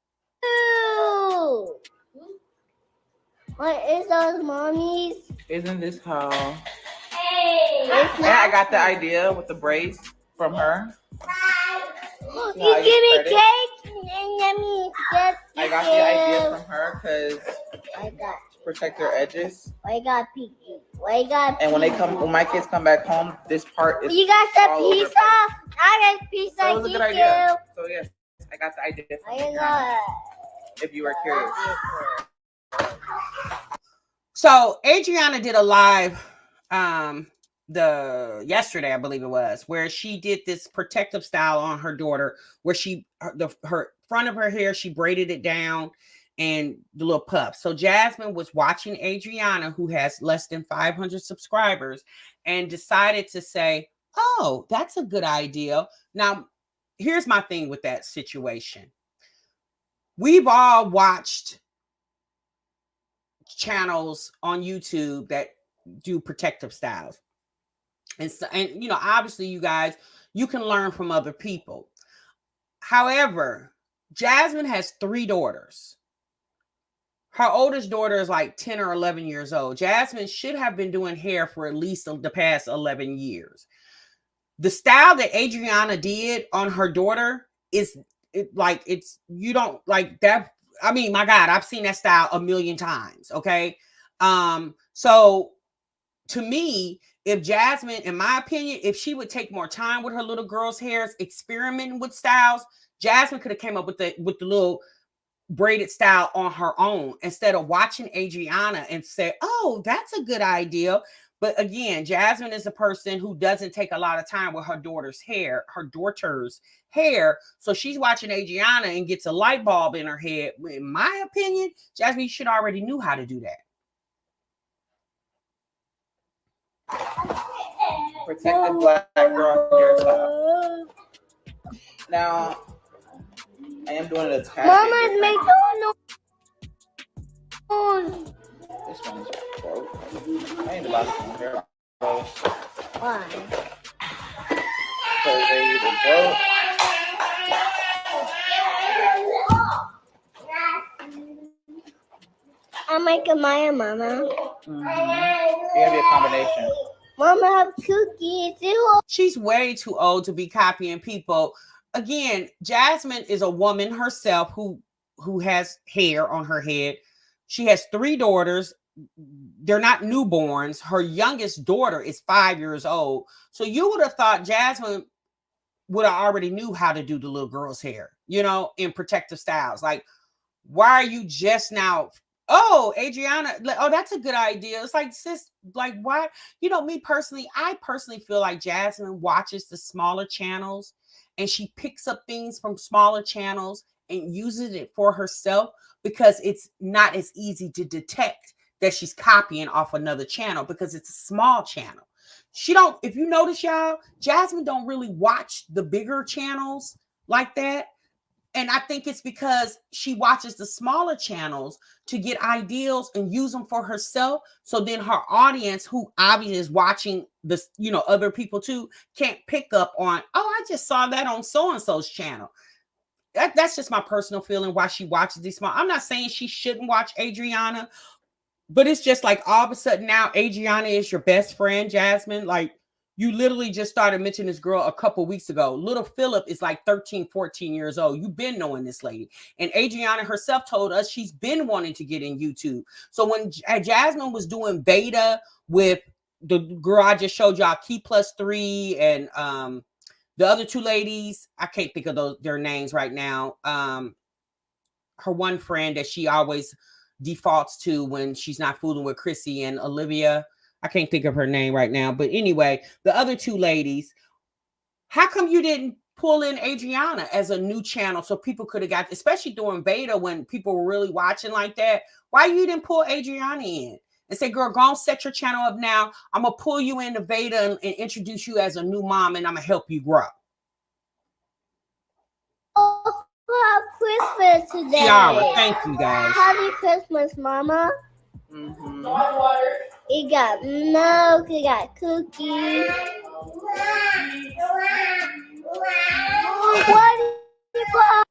What is those, mommies? Isn't this how? Hey, And I got the idea with the braids from her. You give me cake and let me get. I got the idea from her because I got. protect their edges. I got pizza. I got. And when my kids come back home, this part is. You got the all over the pizza. place. I got pizza. So it was a good idea. So yes, I got the idea from Adriana, got. if you were curious. So Adriana did a live yesterday, I believe it was, where she did this protective style on her daughter, where her front of her hair, she braided it down and the little puff. So Jasmine was watching Adriana, who has less than 500 subscribers, and decided to say, "Oh, that's a good idea." Now, here's my thing with that situation. We've all watched channels on YouTube that do protective styles. And you know, obviously you guys, you can learn from other people. However, Jasmine has 3 daughters. Her oldest daughter is like 10 or 11 years old. Jasmine should have been doing hair for at least the past 11 years. The style that Adriana did on her daughter is you don't like that. I mean, my God, I've seen that style a million times. Okay. So to me, if Jasmine, in my opinion, if she would take more time with her little girl's hairs, experimenting with styles, Jasmine could have came up with the little braided style on her own instead of watching Adriana and say, "Oh, that's a good idea." But again, Jasmine is a person who doesn't take a lot of time with her daughter's hair. So she's watching Adriana and gets a light bulb in her head. In my opinion, Jasmine, you should already knew how to do that. Protect the black girl hairstyle. Now, I am doing it a tad. Mama's make no. This one is broke. I ain't about to hair. Why? Because they either broke. I make a Maya, Mama. It's gonna be a combination. Mama have cookies too. She's way too old to be copying people. Again, Jasmine is a woman herself who has hair on her head. She has 3 daughters. They're not newborns. Her youngest daughter is 5 years old. So you would have thought Jasmine would have already knew how to do the little girl's hair, you know, in protective styles. Like, why are you just now? Oh, Adriana, oh, that's a good idea. It's like, sis, like, why? You know, I personally feel like Jasmine watches the smaller channels and she picks up things from smaller channels and uses it for herself because it's not as easy to detect that she's copying off another channel because it's a small channel. If you notice, y'all, Jasmine don't really watch the bigger channels like that. And I think it's because she watches the smaller channels to get ideals and use them for herself. So then her audience, who obviously is watching this, you know, other people too, can't pick up on, "Oh, I just saw that on so-and-so's channel." That's just my personal feeling why she watches these small. I'm not saying she shouldn't watch Adriana, but it's just like all of a sudden now Adriana is your best friend, Jasmine. Like, You literally just started mentioning this girl a couple weeks ago. Little Philip is like 13, 14 years old. You've been knowing this lady. And Adriana herself told us she's been wanting to get in YouTube. So when Jasmine was doing beta with the girl I just showed y'all, Key Plus 3, and the other two ladies, I can't think of their names right now. Her one friend that she always defaults to when she's not fooling with Chrissy and Olivia. I can't think of her name right now. But anyway, the other two ladies, how come you didn't pull in Adriana as a new channel so people could have got, especially during beta when people were really watching like that? Why you didn't pull Adriana in and say, girl, go on, set your channel up now. I'm going to pull you into beta and introduce you as a new mom, and I'm going to help you grow. Christmas today. Yara, thank you guys. Happy Christmas, Mama. Mm-hmm. It got milk, it got cookies.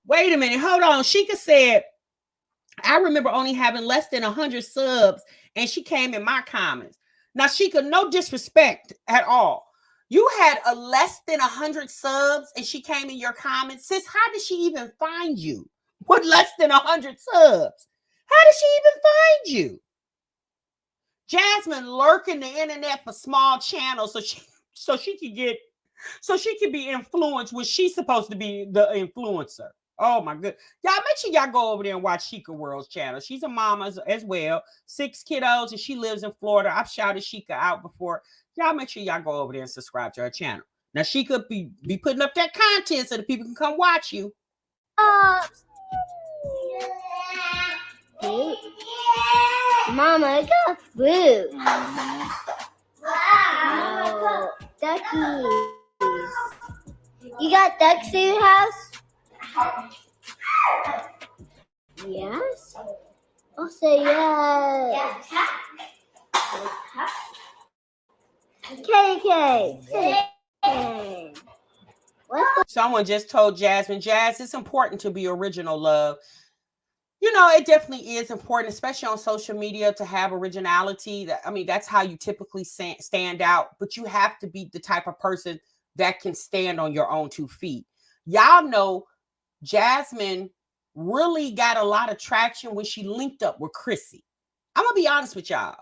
Wait a minute, hold on. Sheikah said, I remember only having less than 100 subs, and she came in my comments. Now, Sheikah, no disrespect at all. You had a less than 100 subs, and she came in your comments. Sis, how did she even find you with less than 100 subs? How did she even find you? Jasmine lurking the internet for small channels so she could be influenced when she's supposed to be the influencer. Oh my good. Y'all make sure y'all go over there and watch Sheikah World's channel. She's a mama as well. 6 kiddos, and she lives in Florida. I've shouted Sheikah out before. Y'all make sure y'all go over there and subscribe to her channel. Now she could be putting up that content so that people can come watch you. Mama, I got food. Wow. Duckies. You got ducks in your house? Yes. I'll say yes. KK. Someone just told Jasmine, Jazz, it's important to be original, love. You know, it definitely is important, especially on social media, to have originality. I mean, that's how you typically stand out, but you have to be the type of person that can stand on your own 2 feet. Y'all know Jasmine really got a lot of traction when she linked up with Chrissy. I'm going to be honest with y'all.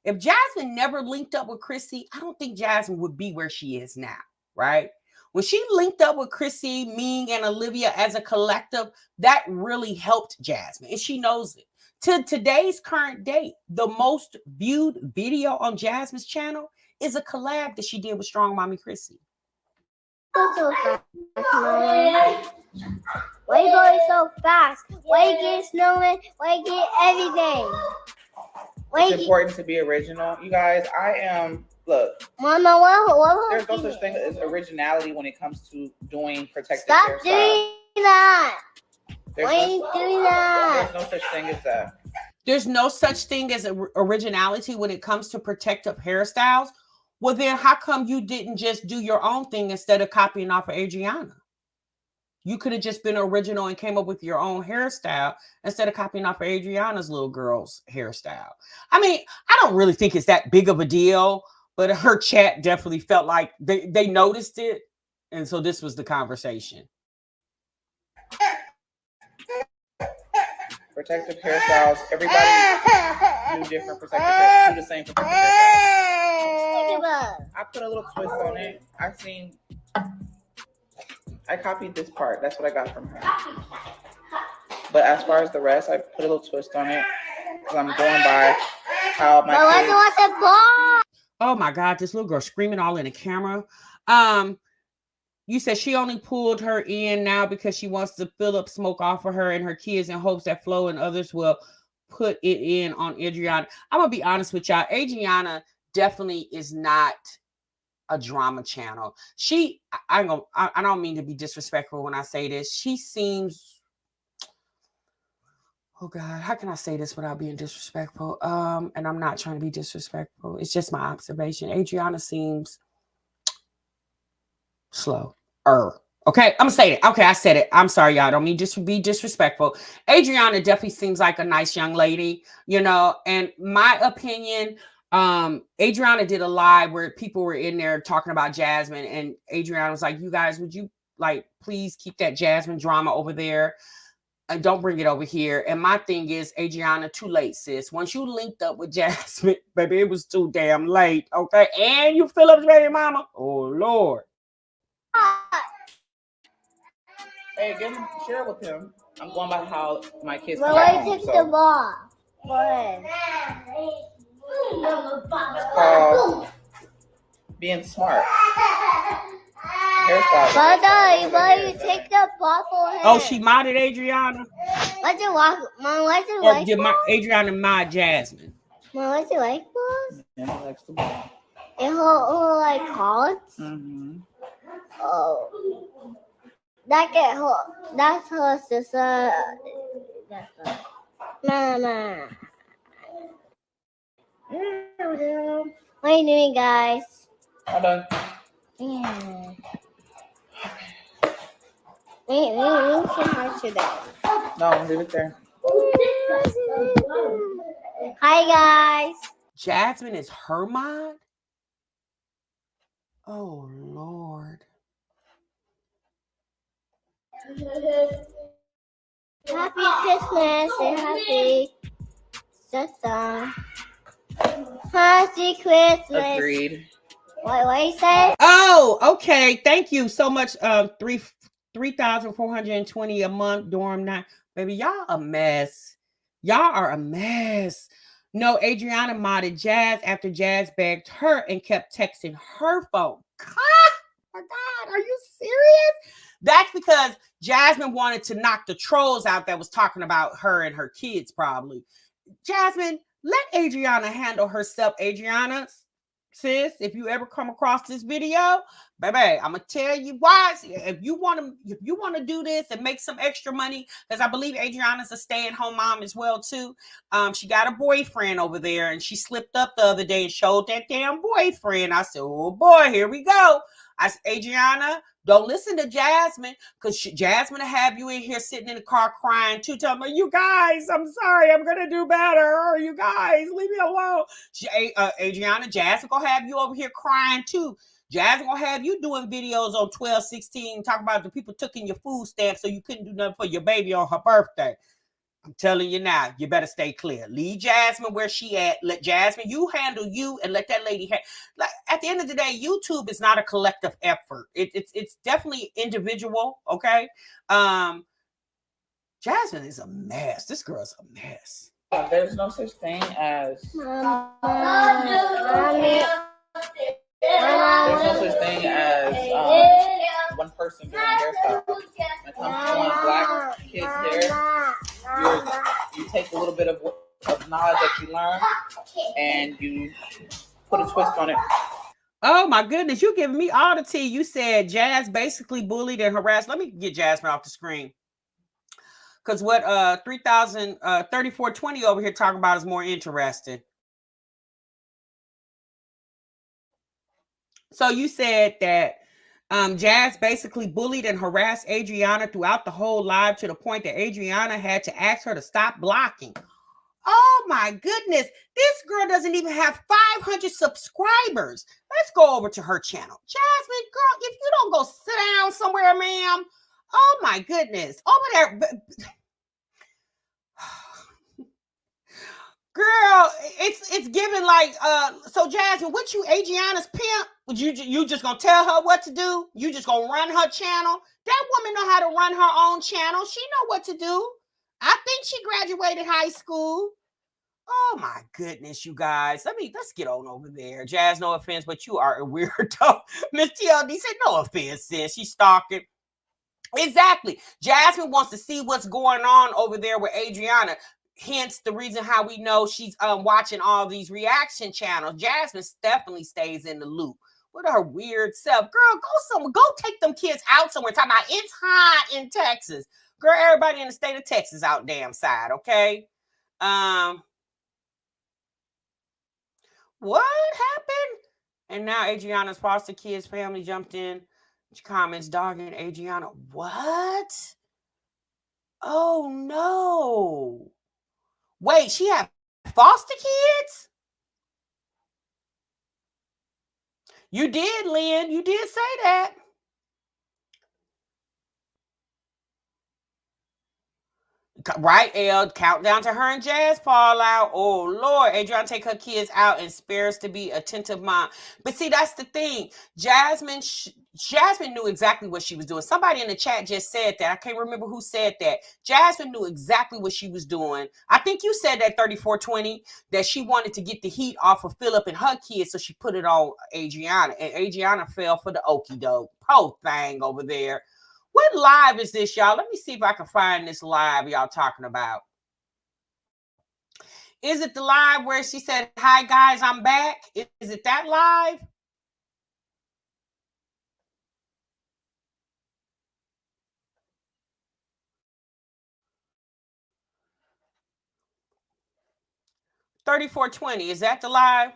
If Jasmine never linked up with Chrissy, I don't think Jasmine would be where she is now, right? When she linked up with Chrissy, Ming, and Olivia as a collective, that really helped Jasmine, and she knows it. To today's current date, the most viewed video on Jasmine's channel is a collab that she did with Strong Mommy Chrissy. So fast, Mama. Why you going so fast? Why you get snowing? Why you get everything? It's important to be original. You guys, look. Mama, what There's no such thing as originality when it comes to doing protective Stop hairstyle. doing that. Why are you doing that? There's no such thing as that. There's no such thing as originality when it comes to protective hairstyles. Well, then how come you didn't just do your own thing instead of copying off of Adriana? You could have just been original and came up with your own hairstyle instead of copying off of Adriana's little girl's hairstyle. I mean, I don't really think it's that big of a deal, but her chat definitely felt like they noticed it. And so this was the conversation. Protective hairstyles. Everybody do different protective hairstyles. Do the same protective hairstyles. I put a little twist on it. I copied this part. That's what I got from her. But as far as the rest, I put a little twist on it because I'm going by how my kids... Oh my God, this little girl screaming all in the camera. You said she only pulled her in now because she wants to fill up smoke off of her and her kids in hopes that Flo and others will put it in on Adriana. I'm going to be honest with y'all. Adriana definitely is not a drama channel. I don't mean to be disrespectful when I say this. She seems, oh God, how can I say this without being disrespectful? And I'm not trying to be disrespectful. It's just my observation. Adriana seems slow. Okay, I'm gonna say it. Okay, I said it. I'm sorry, y'all. I don't mean just to be disrespectful. Adriana definitely seems like a nice young lady, you know. And my opinion, Adriana did a live where people were in there talking about Jasmine, and Adriana was like, you guys, would you like please keep that Jasmine drama over there and don't bring it over here? And my thing is, Adriana, too late, sis. Once you linked up with Jasmine, baby, it was too damn late. Okay, and you Philip's baby mama. Oh Lord. Hey, share with him. I'm going by how my kids Well, come I back home. took So. the ball. What? It's called being smart. Hairstyle. Why you take the ball for him? Oh, she modded Adriana. What's it like, Mom? What's it Or like? did Adriana mod Jasmine? Mom, what's it like, boss? Yeah, he likes the ball. It whole like cards. Mm-hmm. Oh, that's her sister. That's her. Mama. What are you doing, guys? All done. Yeah. We should have today. No, leave it there. Hi, guys. Jasmine is her mod? Oh Lord. Happy Christmas and happy sister. Happy Christmas. Agreed. What you say? Oh, okay. Thank you so much. 3,420 a month dorm night. Baby, y'all a mess. Y'all are a mess. No, Adriana modded Jazz after Jazz begged her and kept texting her phone. My God, are you serious? That's because Jasmine wanted to knock the trolls out that was talking about her and her kids, probably. Jasmine, let Adriana handle herself. Adriana, sis, if you ever come across this video, baby, I'm gonna tell you why. If you want to do this and make some extra money, because I believe Adriana's a stay-at-home mom as well too. She got a boyfriend over there, and she slipped up the other day and showed that damn boyfriend. I said, oh boy, here we go. I said, Adriana, don't listen to Jasmine, because Jasmine will have you in here sitting in the car crying too, telling me, you guys, I'm sorry, I'm gonna do better. You guys, leave me alone. Adriana, Jasmine gonna have you over here crying too. Jasmine gonna have you doing videos on 12/16, talking about the people took in your food stamps so you couldn't do nothing for your baby on her birthday. I'm telling you now, you better stay clear. Leave Jasmine where she at. Let Jasmine, you handle you, and let that lady like at the end of the day, YouTube is not a collective effort. It's definitely individual, okay? Jasmine is a mess. This girl's a mess. There's no such thing as one person doing hairstyle. When it comes to doing black kids' hair, you take a little bit of knowledge that you learn and you put a twist on it. Oh my goodness, you giving me all the tea. You said Jazz basically bullied and harassed. Let me get Jasmine off the screen. Because what 3420 over here talking about is more interesting. So you said that Jazz basically bullied and harassed Adriana throughout the whole live to the point that Adriana had to ask her to stop blocking. Oh my goodness. This girl doesn't even have 500 subscribers. Let's go over to her channel. Jasmine, girl, if you don't go sit down somewhere, ma'am. Oh my goodness. Over there. Girl, it's given like so Jasmine, what you Adriana's pimp? Would you just gonna tell her what to do? You just gonna run her channel? That woman know how to run her own channel. She know what to do. I think she graduated high school. Oh my goodness, you guys. Let's get on over there. Jazz, no offense, but you are a weirdo. Miss TLD said, no offense, sis. She's stalking. Exactly. Jasmine wants to see what's going on over there with Adriana. Hence the reason how we know she's watching all these reaction channels. Jasmine definitely stays in the loop with her weird self. Girl, go take them kids out somewhere. Talking about it's hot in Texas. Girl, everybody in the state of Texas out damn side, okay? What happened? And now Adriana's foster kids family jumped in. Comments dogging Adriana. What? Oh no. Wait, she had foster kids? You did, Lynn. You did say that. Right, Elle. Countdown to her and Jazz fallout. Oh Lord, Adriana take her kids out and spares to be attentive mom. But see, that's the thing. Jasmine knew exactly what she was doing. Somebody in the chat just said that. I can't remember who said that. Jasmine knew exactly what she was doing. I think you said that 3420, that she wanted to get the heat off of Philip and her kids, so she put it on Adriana, and Adriana fell for the okie doke. Poor thing over there. What live is this, y'all? Let me see if I can find this live y'all talking about. Is it the live where she said, "Hi guys, I'm back"? Is it that live? $34.20. Is that the live?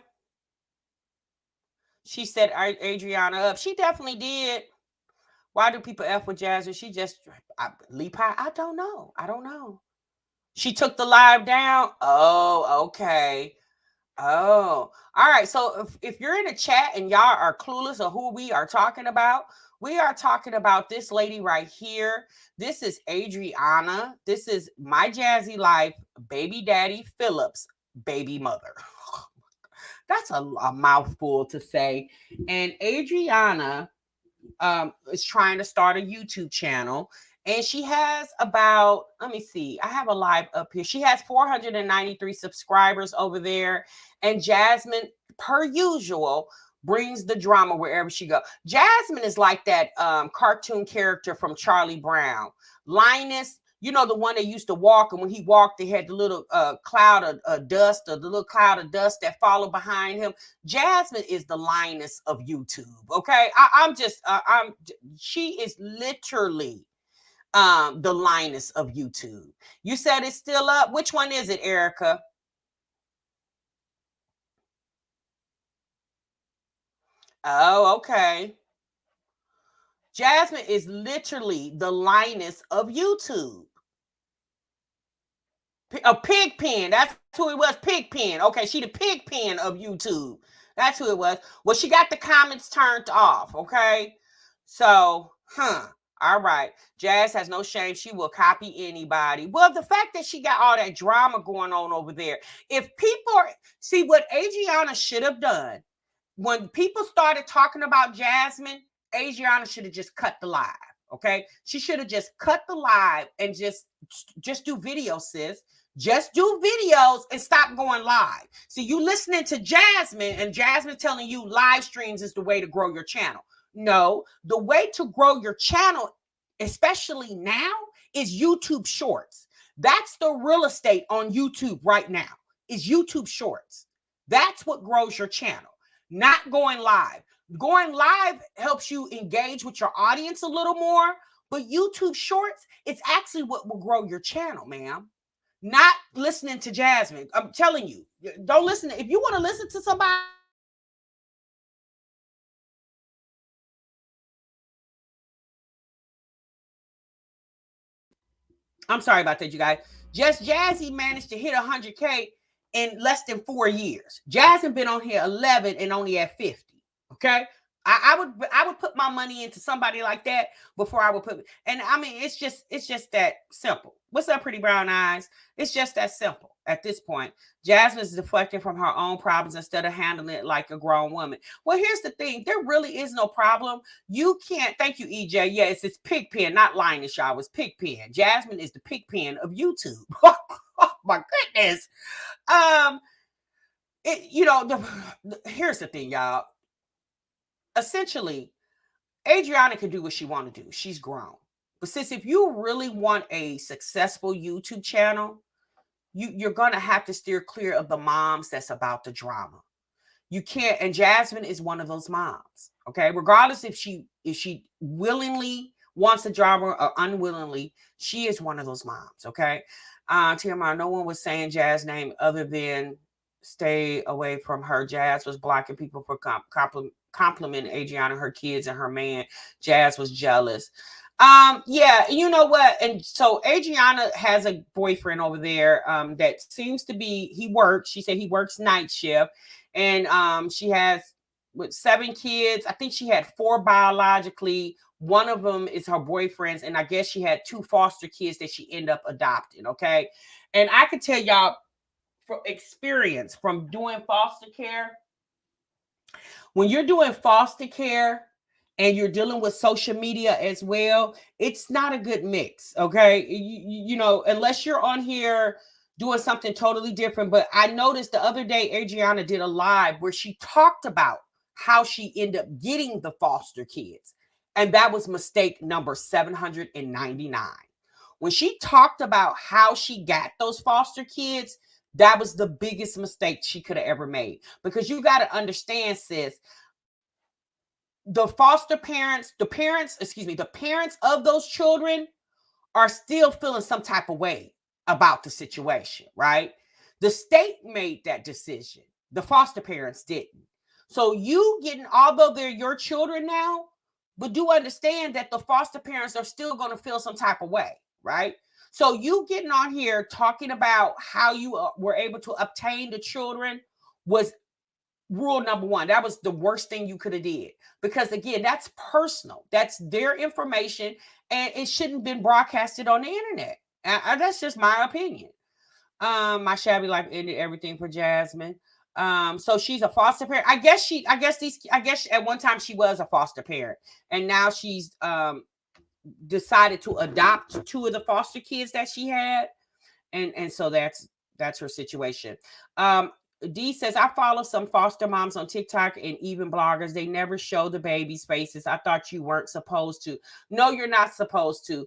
She set Adriana up. She definitely did. Why do people F with Jazzy? She just leap high. I don't know. She took the live down. Oh, okay. Oh, all right. So if you're in the chat and y'all are clueless of who we are talking about, we are talking about this lady right here. This is Adriana. This is My Jazzy Life, baby daddy Phillips, baby mother. That's a mouthful to say. And Adriana is trying to start a YouTube channel. And she has about, let me see, I have a live up here. She has 493 subscribers over there. And Jasmine, per usual, brings the drama wherever she goes. Jasmine is like that cartoon character from Charlie Brown. Linus, you know, the one that used to walk, and when he walked, they had the little cloud of dust, or the little cloud of dust that followed behind him. Jasmine is the Linus of YouTube. Okay, she is literally the Linus of YouTube. You said it's still up. Which one is it, Erica? Oh, okay. Jasmine is literally the Linus of YouTube. A pig pen. That's who it was. Pig pen. Okay, she the pig pen of YouTube. That's who it was. Well, she got the comments turned off. Okay, so all right. Jazz has no shame. She will copy anybody. Well, the fact that she got all that drama going on over there. If people see what Adriana should have done when people started talking about Jasmine, Adriana should have just cut the live. Okay, she should have just cut the live and just do videos, sis. Just do videos and stop going live. So you listening to Jasmine, and Jasmine telling you live streams is the way to grow your channel. No, the way to grow your channel, especially now, is YouTube Shorts. That's the real estate on YouTube right now, is YouTube Shorts. That's what grows your channel, not going live. Going live helps you engage with your audience a little more, but YouTube Shorts, it's actually what will grow your channel, ma'am. Not listening to Jasmine. I'm telling you, don't listen. If you want to listen to somebody, I'm sorry about that, you guys. Just Jazzy managed to hit 100K in less than 4 years. Jasmine been on here 11 and only at 50. Okay. I would put my money into somebody like that before I would put, and I mean, it's just that simple. What's up, pretty brown eyes? It's just that simple at this point. Jasmine is deflecting from her own problems instead of handling it like a grown woman. Well, here's the thing. There really is no problem. You can't, thank you, EJ. Yes, it's Pigpen, not Linus, y'all. It's Pigpen. Jasmine is the Pigpen of YouTube. Oh my goodness. Here's the thing, y'all. Essentially, Adriana can do what she want to do. She's grown. But sis, if you really want a successful YouTube channel, you're going to have to steer clear of the moms that's about the drama. You can't, and Jasmine is one of those moms. Okay, regardless if she willingly wants the drama or unwillingly, she is one of those moms. Okay, TMR, no one was saying Jazz's name other than stay away from her. Jazz was blocking people for complimenting Adriana, her kids, and her man. Jazz was jealous. Yeah, you know what? And so Adriana has a boyfriend over there that seems to be, he works. She said he works night shift, and she has with 7 kids. I think she had 4 biologically. One of them is her boyfriend's, and I guess she had 2 foster kids that she ended up adopting. Okay, and I can tell y'all from experience from doing foster care, when you're doing foster care and you're dealing with social media as well, it's not a good mix. Okay, you know, unless you're on here doing something totally different. But I noticed the other day Adriana did a live where she talked about how she ended up getting the foster kids, and that was mistake number 799. When she talked about how she got those foster kids, that was the biggest mistake she could have ever made. Because you got to understand, sis, the foster parents, the parents, excuse me, the parents of those children are still feeling some type of way about the situation, right? The state made that decision. The foster parents didn't. So you getting, although they're your children now, but do understand that the foster parents are still going to feel some type of way, right? So you getting on here talking about how you were able to obtain the children was rule number 1. That was the worst thing you could have did, because again, that's personal. That's their information, and it shouldn't have been broadcasted on the internet. That's just my opinion. My shabby life ended everything for Jasmine. So she's a foster parent. I guess at one time she was a foster parent, and now she's decided to adopt 2 of the foster kids that she had, and so that's her situation. D says, I follow some foster moms on TikTok and even bloggers. They never show the babies' faces. I thought you weren't supposed to. No, you're not supposed to.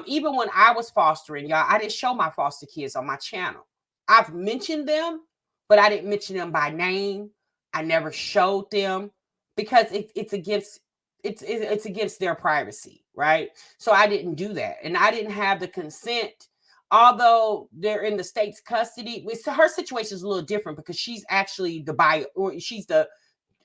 Even when I was fostering, y'all, I didn't show my foster kids on my channel. I've mentioned them, but I didn't mention them by name. I never showed them because it's against their privacy, right? So I didn't do that, and I didn't have the consent. Although they're in the state's custody, her situation is a little different because she's actually she's the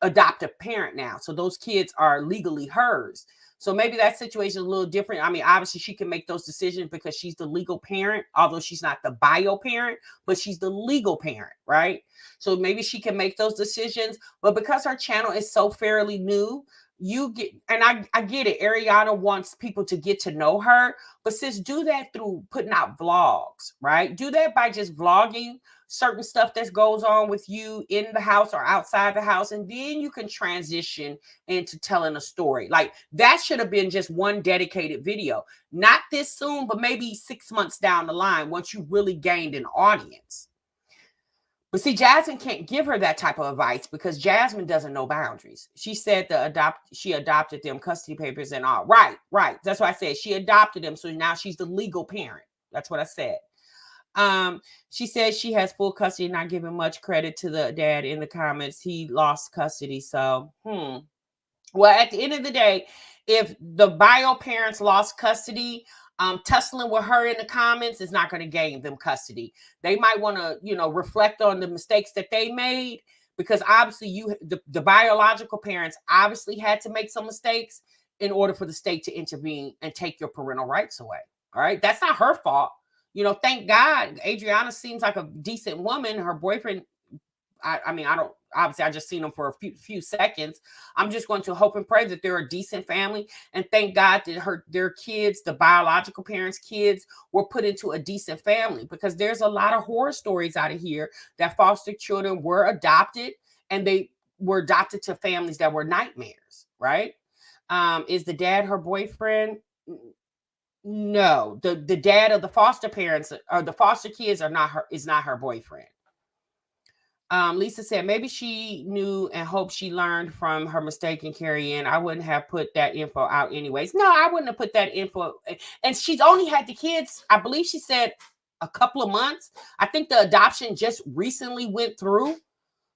adoptive parent now. So those kids are legally hers. So maybe that situation is a little different. I mean, obviously she can make those decisions because she's the legal parent, although she's not the bio parent, but she's the legal parent, right? So maybe she can make those decisions. But because her channel is so fairly new, you get, and I get it. Ariana wants people to get to know her, but sis, do that through putting out vlogs, right? Do that by just vlogging certain stuff that goes on with you in the house or outside the house, and then you can transition into telling a story. Like that should have been just one dedicated video, not this soon, but maybe 6 months down the line once you really gained an audience. But see, Jasmine can't give her that type of advice because Jasmine doesn't know boundaries. She said she adopted them custody papers and all. Right. That's why I said she adopted them. So now she's the legal parent. That's what I said. She says she has full custody, not giving much credit to the dad in the comments. He lost custody. So, well, at the end of the day, if the bio parents lost custody, tussling with her in the comments is not going to gain them custody. They might want to, reflect on the mistakes that they made, because obviously the biological parents obviously had to make some mistakes in order for the state to intervene and take your parental rights away. All right. That's not her fault. Thank God Adriana seems like a decent woman. Her boyfriend, I mean, I don't, obviously I just seen them for a few seconds. I'm just going to hope and pray that they're a decent family, and thank God that their kids, the biological parents' kids, were put into a decent family, because there's a lot of horror stories out of here that foster children were adopted, and they were adopted to families that were nightmares, right? Is the dad her boyfriend? No, the dad of the foster parents or the foster kids is not her boyfriend. Lisa said maybe she knew and hoped she learned from her mistake in carrying. I wouldn't have put that info out anyways. No, I wouldn't have put that info. And she's only had the kids, I believe she said, a couple of months. I think the adoption just recently went through.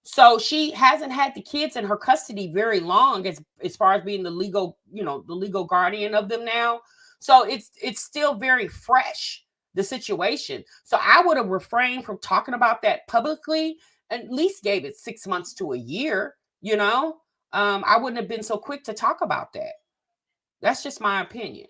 So she hasn't had the kids in her custody very long as far as being the legal, the legal guardian of them now. So it's still very fresh, the situation. So I would have refrained from talking about that publicly, at least gave it 6 months to a year, I wouldn't have been so quick to talk about that. That's just my opinion.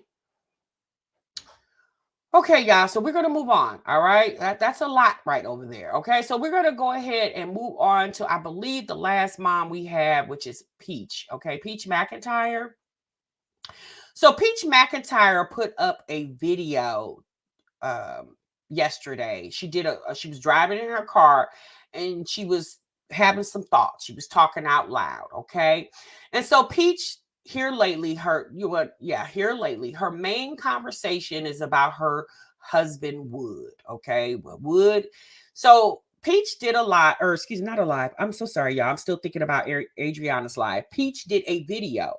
Okay, y'all. So we're gonna move on. All right, that's a lot right over there. Okay, so we're gonna go ahead and move on to, I believe, the last mom we have, which is Peach. Okay, Peach McIntyre. So Peach McIntyre put up a video yesterday. She was driving in her car and she was having some thoughts. She was talking out loud, okay? And so Peach here lately, her main conversation is about her husband Wood, okay? Wood. So Peach did a live, or excuse me, not a live. I'm so sorry, y'all. I'm still thinking about Adriana's live. Peach did a video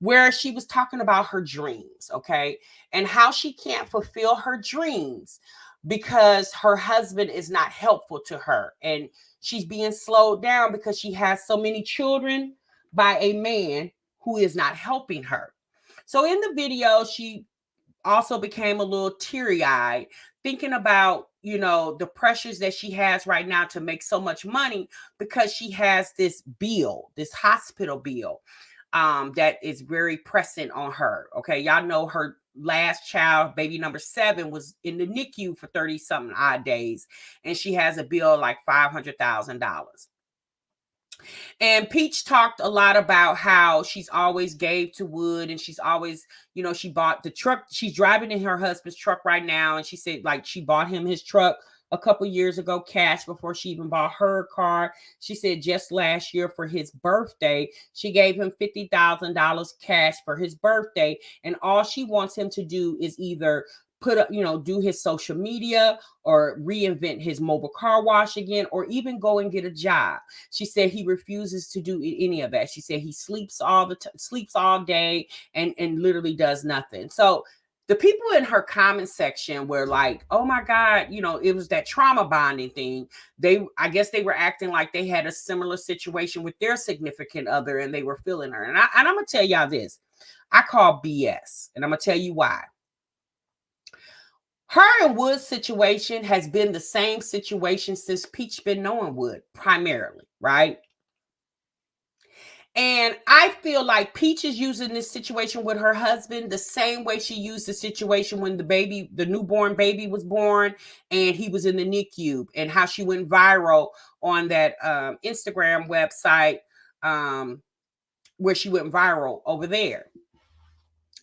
where she was talking about her dreams, okay? And how she can't fulfill her dreams because her husband is not helpful to her. And she's being slowed down because she has so many children by a man who is not helping her. So in the video, she also became a little teary-eyed thinking about, the pressures that she has right now to make so much money because she has this bill, this hospital bill, that is very pressing on her. Okay, y'all know her last child, baby number 7, was in the NICU for 30 something odd days, and she has a bill like $500,000. And Peach talked a lot about how she's always gave to Wood, and she's always, she bought the truck. She's driving in her husband's truck right now, and she said like she bought him his truck a couple years ago cash before she even bought her car. She said just last year for his birthday, she gave him $50,000 cash for his birthday, and all she wants him to do is either put up, do his social media or reinvent his mobile car wash again, or even go and get a job. She said he refuses to do any of that. She said he sleeps all day and literally does nothing. So the people in her comment section were like, oh my God, it was that trauma bonding thing. I guess they were acting like they had a similar situation with their significant other and they were feeling her. And I'm going to tell y'all this. I call BS, and I'm going to tell you why. Her and Wood's situation has been the same situation since Peach been knowing Wood, primarily, right? And I feel like Peach is using this situation with her husband the same way she used the situation when the newborn baby was born and he was in the NICU, and how she went viral on that Instagram website where she went viral over there.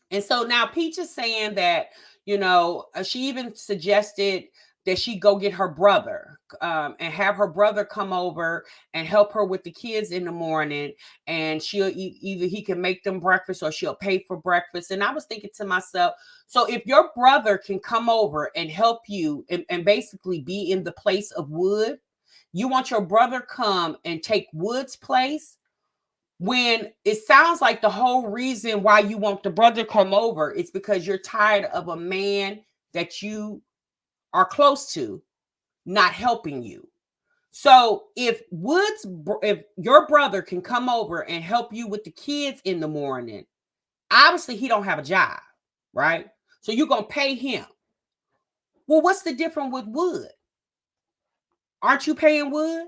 And so now Peach is saying that, she even suggested that she go get her brother and have her brother come over and help her with the kids in the morning. And either he can make them breakfast or she'll pay for breakfast. And I was thinking to myself, so if your brother can come over and help you and basically be in the place of Wood, you want your brother come and take Wood's place, when it sounds like the whole reason why you want the brother come over is because you're tired of a man that you are close to not helping you. So if your brother can come over and help you with the kids in the morning, obviously he don't have a job, right? So you're going to pay him. Well, what's the difference with Wood? Aren't you paying Wood?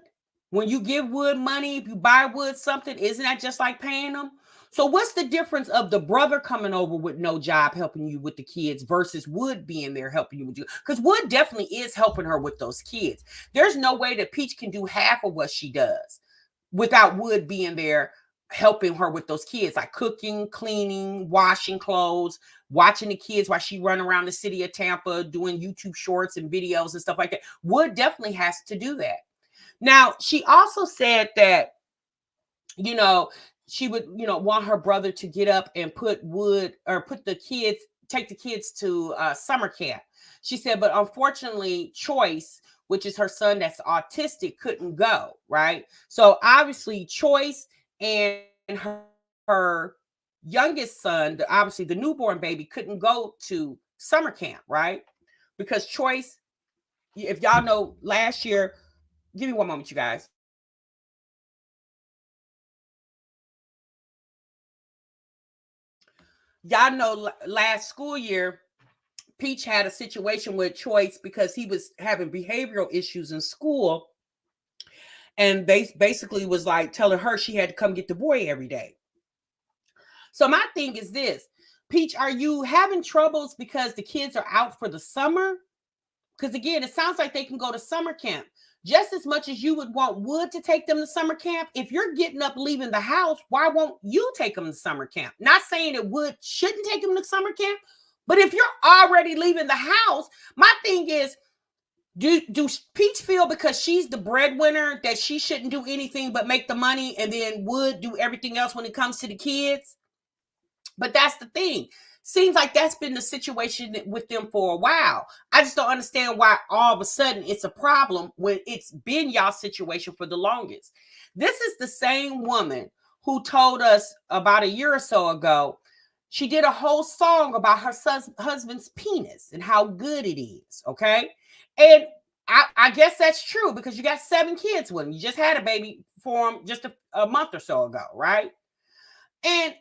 When you give Wood money, if you buy Wood something, isn't that just like paying them? So what's the difference of the brother coming over with no job helping you with the kids versus Wood being there helping you with you? Because Wood definitely is helping her with those kids. There's no way that Peach can do half of what she does without Wood being there helping her with those kids, like cooking, cleaning, washing clothes, watching the kids while she run around the city of Tampa doing YouTube shorts and videos and stuff like that. Wood definitely has to do that. Now, she also said that, she would, want her brother to get up and take the kids to summer camp. She said, but unfortunately, Choice, which is her son that's autistic, couldn't go, right? So obviously, Choice and her youngest son, obviously the newborn baby, couldn't go to summer camp, right? Because Choice, if y'all know, last year, give me one moment, you guys. Y'all know last school year, Peach had a situation with Choice because he was having behavioral issues in school. And they basically was like telling her she had to come get the boy every day. So my thing is this. Peach, are you having troubles because the kids are out for the summer? Because again, it sounds like they can go to summer camp. Just as much as you would want Wood to take them to summer camp, if you're getting up leaving the house, why won't you take them to summer camp? Not saying that Wood shouldn't take them to summer camp, but if you're already leaving the house, my thing is, do Peach feel because she's the breadwinner that she shouldn't do anything but make the money, and then Wood do everything else when it comes to the kids? But that's the thing. Seems like that's been the situation with them for a while. I just don't understand why all of a sudden it's a problem when it's been y'all's situation for the longest. This is the same woman who told us about a year or so ago. She did a whole song about her husband's penis and how good it is. Okay. And I guess that's true because you got 7 kids with him. You just had a baby for him just a month or so ago. Right. And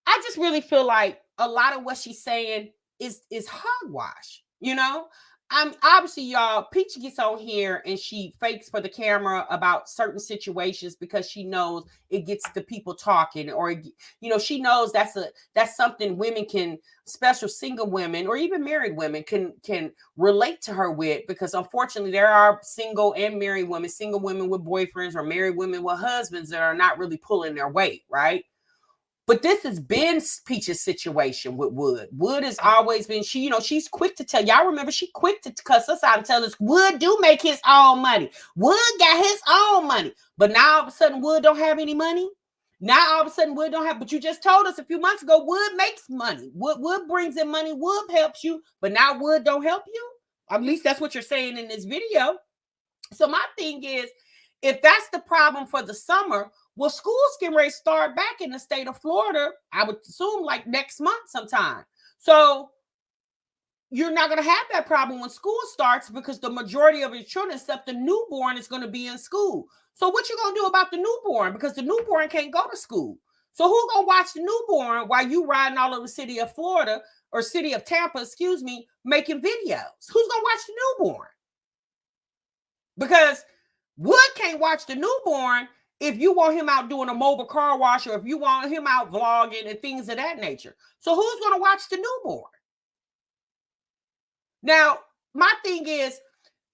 I just really feel like a lot of what she's saying is hogwash, you know? I'm obviously, y'all, Peach gets on here and she fakes for the camera about certain situations because she knows it gets the people talking, or you know, she knows that's something women can, special single women or even married women can relate to her with, because unfortunately there are single and married women, single women with boyfriends or married women with husbands that are not really pulling their weight, right? But this has been Peach's situation with Wood. Wood has always been, she, you know, she's quick to tell. Y'all remember, she quick to cuss us out and tell us Wood do make his own money. Wood got his own money. But now all of a sudden Wood don't have any money. Now all of a sudden Wood don't have, but you just told us a few months ago, Wood makes money. Wood brings in money. Wood helps you, but now Wood don't help you? At least that's what you're saying in this video. So my thing is, if that's the problem for the summer, well, school's getting ready to start back in the state of Florida, I would assume like next month sometime. So you're not going to have that problem when school starts, because the majority of your children, except the newborn, is going to be in school. So what you going to do about the newborn? Because the newborn can't go to school. So who's going to watch the newborn while you riding all over the city of Florida, or city of Tampa, excuse me, making videos? Who's going to watch the newborn? Because Wood can't watch the newborn if you want him out doing a mobile car wash, or if you want him out vlogging and things of that nature. So who's going to watch the newborn? Now, my thing is,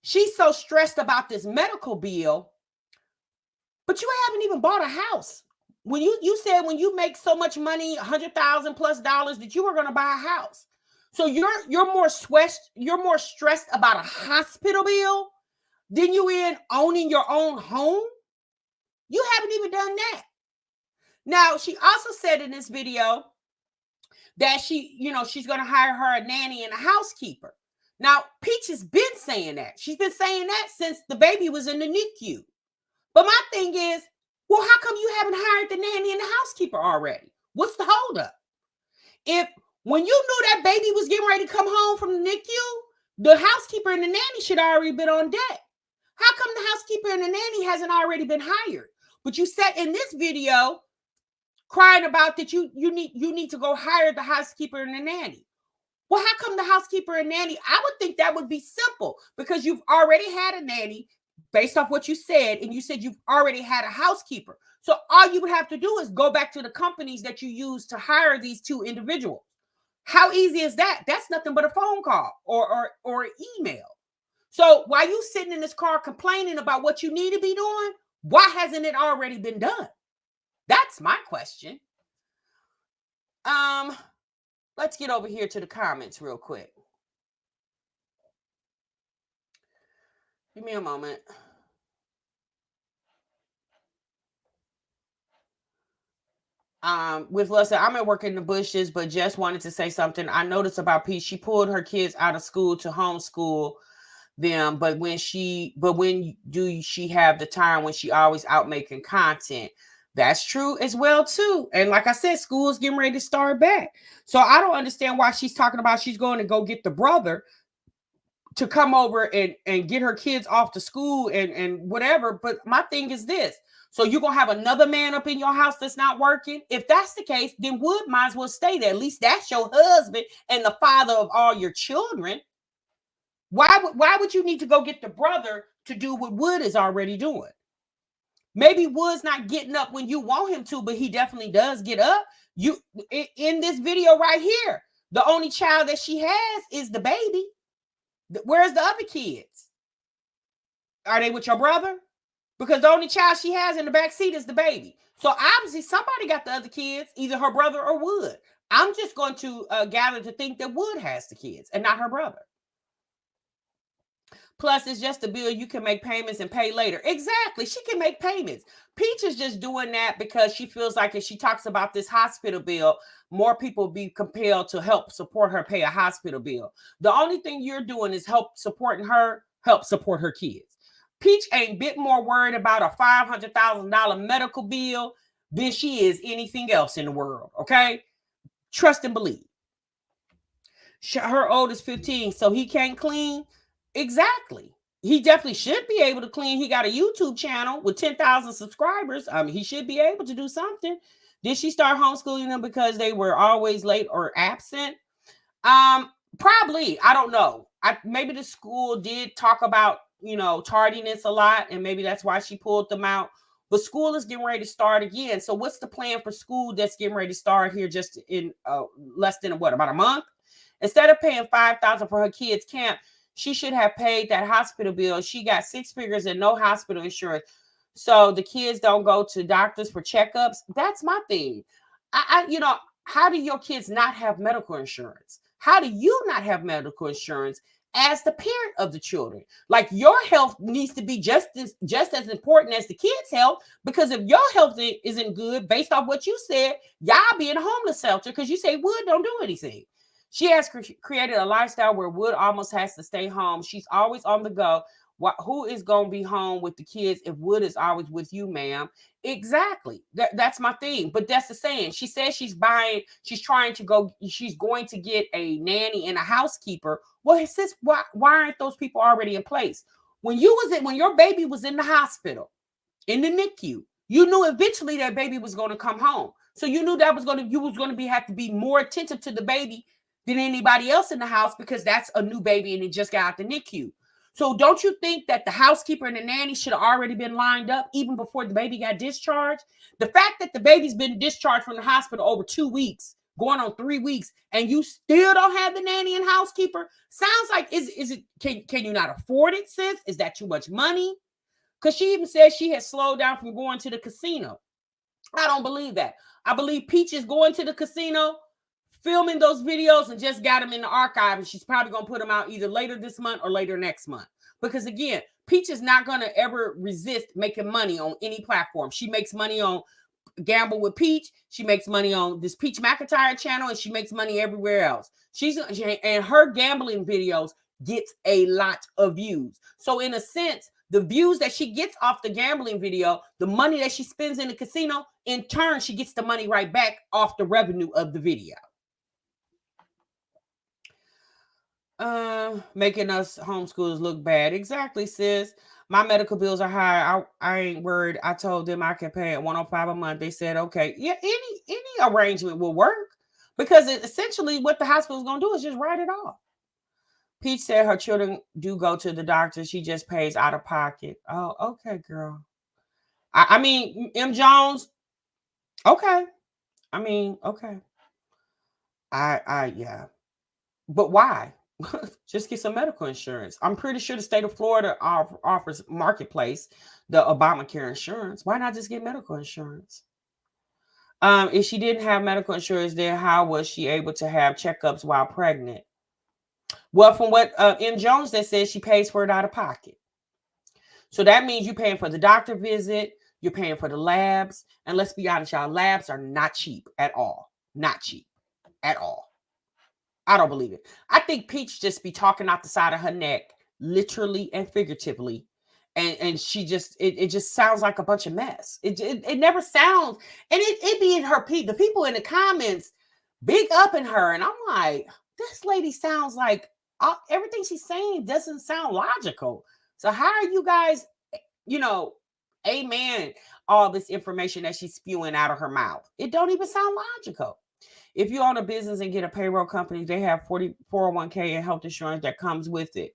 she's so stressed about this medical bill, but you haven't even bought a house. When you said when you make so much money, $100,000 plus, that you were going to buy a house. So you're more stressed about a hospital bill than you in owning your own home. You haven't even done that. Now, she also said in this video that she's going to hire her a nanny and a housekeeper. Now, Peach has been saying that. She's been saying that since the baby was in the NICU. But my thing is, well, how come you haven't hired the nanny and the housekeeper already? What's the holdup? If when you knew that baby was getting ready to come home from the NICU, the housekeeper and the nanny should have already been on deck. How come the housekeeper and the nanny hasn't already been hired? But you said in this video, crying about that you need to go hire the housekeeper and the nanny. Well, how come the housekeeper and nanny? I would think that would be simple, because you've already had a nanny based off what you said, and you said you've already had a housekeeper. So all you would have to do is go back to the companies that you use to hire these 2 individuals. How easy is that? That's nothing but a phone call or email. So while you sitting in this car complaining about what you need to be doing, why hasn't it already been done? That's my question. Let's get over here to the comments real quick. Give me a moment. With Lessa, I'm at work in the bushes, but just wanted to say something. I noticed about Peach. She pulled her kids out of school to homeschool them, but when do she have the time when she always out making content? That's true as well too. And like I said, school's getting ready to start back. So I don't understand why she's talking about she's going to go get the brother to come over and get her kids off to school and whatever. But my thing is this. So you're going to have another man up in your house that's not working? If that's the case, then Wood might as well stay there. At least that's your husband and the father of all your children. Why would you need to go get the brother to do what Wood is already doing? Maybe Wood's not getting up when you want him to, but he definitely does get up. You in this video right here, the only child that she has is the baby. Where's the other kids? Are they with your brother? Because the only child she has in the back seat is the baby. So obviously somebody got the other kids, either her brother or Wood. I'm just going to gather to think that Wood has the kids and not her brother. Plus, it's just a bill you can make payments and pay later. Exactly. She can make payments. Peach is just doing that because she feels like if she talks about this hospital bill, more people will be compelled to help support her pay a hospital bill. The only thing you're doing is help support her kids. Peach ain't bit more worried about a $500,000 medical bill than she is anything else in the world. Okay? Trust and believe. Her oldest 15, so he can't clean. Exactly. He definitely should be able to clean. He got a YouTube channel with 10,000 subscribers. He should be able to do something. Did she start homeschooling them because they were always late or absent? Probably. I don't know. Maybe the school did talk about, tardiness a lot, and maybe that's why she pulled them out. But school is getting ready to start again. So what's the plan for school that's getting ready to start here just in less than about a month? Instead of paying $5,000 for her kids' camp, she should have paid that hospital bill. She got 6 figures and no hospital insurance. So the kids don't go to doctors for checkups. That's my thing. How do your kids not have medical insurance? How do you not have medical insurance as the parent of the children? Like, your health needs to be just as important as the kids' health, because if your health isn't good, based off what you said, y'all be in a homeless shelter because you say Wood don't do anything. She has created a lifestyle where Wood almost has to stay home. She's always on the go. Who is going to be home with the kids if Wood is always with you, ma'am? Exactly. That's my thing. But that's the saying. She says she's going to get a nanny and a housekeeper. Well, sis, why aren't those people already in place? When your baby was in the hospital, in the NICU, you knew eventually that baby was going to come home. So you knew you was going to have to be more attentive to the baby than anybody else in the house, because that's a new baby and it just got out the NICU. So don't you think that the housekeeper and the nanny should have already been lined up even before the baby got discharged? The fact that the baby's been discharged from the hospital over 2 weeks, going on 3 weeks, and you still don't have the nanny and housekeeper, sounds like, can you not afford it, sis? Is that too much money? Because she even said she had slowed down from going to the casino. I don't believe that. I believe Peach is going to the casino, filming those videos, and just got them in the archive, and she's probably going to put them out either later this month or later next month. Because again, Peach is not going to ever resist making money on any platform. She makes money on Gamble with Peach. She makes money on this Peach McIntyre channel, and she makes money everywhere else. And her gambling videos gets a lot of views. So in a sense, the views that she gets off the gambling video, the money that she spends in the casino, in turn, she gets the money right back off the revenue of the video. Making us homeschoolers look bad. Exactly, sis. My medical bills are high. I ain't worried. I told them I can pay at $105 a month. They said, okay, yeah, any arrangement will work, because essentially what the hospital is going to do is just write it off. Peach said her children do go to the doctor. She just pays out of pocket. Oh, okay, girl. I mean, M. Jones. Okay. I mean, okay. Yeah. But why? Just get some medical insurance. I'm pretty sure the state of Florida offers Marketplace, the Obamacare insurance. Why not just get medical insurance? If she didn't have medical insurance, then how was she able to have checkups while pregnant? Well, from what M. Jones that says, she pays for it out of pocket. So that means you're paying for the doctor visit, you're paying for the labs, and let's be honest, y'all, labs are not cheap at all. Not cheap at all. I don't believe it. I think Peach just be talking out the side of her neck, literally and figuratively. And she just, it just sounds like a bunch of mess. It never sounds, and it be in the people in the comments big up in her. And I'm like, this lady sounds like everything she's saying doesn't sound logical. So how are you guys, amen, all this information that she's spewing out of her mouth? It don't even sound logical. If you own a business and get a payroll company, they have 401k and health insurance that comes with it.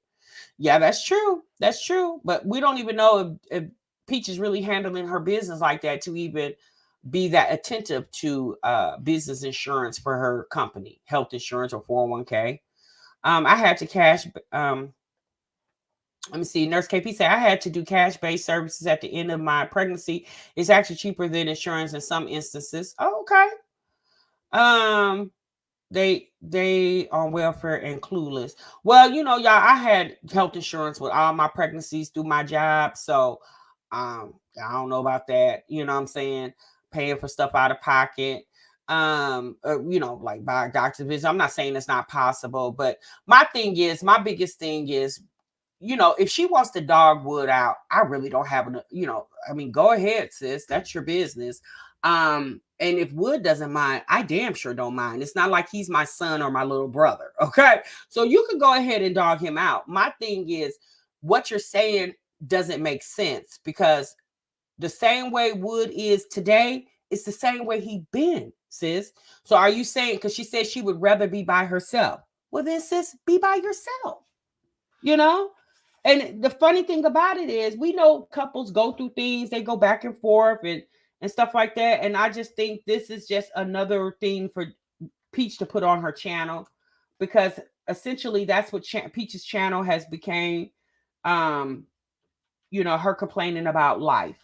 Yeah, that's true. That's true. But we don't even know if Peach is really handling her business like that to even be that attentive to business insurance for her company, health insurance or 401k. I had to cash. Let me see. Nurse KP said I had to do cash-based services at the end of my pregnancy. It's actually cheaper than insurance in some instances. Oh, okay. Um, they on welfare and clueless. Well, y'all, I had health insurance with all my pregnancies through my job, so I don't know about that. You know what I'm saying? Paying for stuff out of pocket. Like by a doctor's visit. I'm not saying it's not possible, but my biggest thing is, if she wants to dog Wood out, I really don't have I mean, go ahead, sis. That's your business. And if Wood doesn't mind, I damn sure don't mind. It's not like he's my son or my little brother. Okay. So you can go ahead and dog him out. My thing is, what you're saying doesn't make sense, because the same way Wood is today, it's the same way he been, sis. So are you saying, because she said she would rather be by herself? Well, then, sis, be by yourself. You know? And the funny thing about it is, we know couples go through things, they go back and forth and stuff like that. And I just think this is just another thing for Peach to put on her channel, because essentially that's what Peach's channel has became. Um, her complaining about life,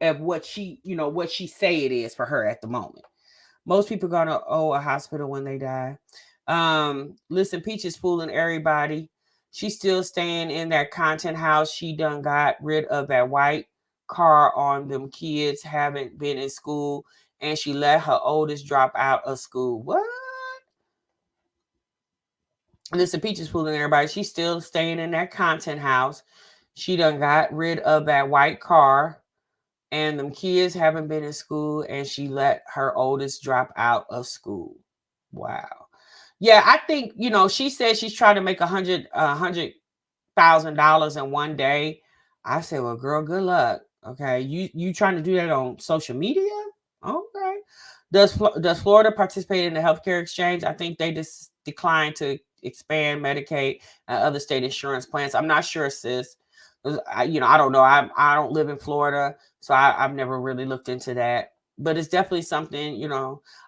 of what she say it is for her at the moment. Most people gonna owe a hospital when they die. Listen, Peach is fooling everybody. She's still staying in that content house. She done got rid of that white car on them kids, haven't been in school, and she let her oldest drop out of school. What? Listen, Peach is fooling everybody. She's still staying in that content house. She done got rid of that white car, and them kids haven't been in school, and she let her oldest drop out of school. Wow. Yeah, I think, she said she's trying to make $100,000 in one day. I said, well, girl, good luck. Okay, you trying to do that on social media? Okay. Does Florida participate in the healthcare exchange? I think they just declined to expand Medicaid and other state insurance plans. I'm not sure, sis. I don't know. I don't live in Florida, so I've never really looked into that. But it's definitely something.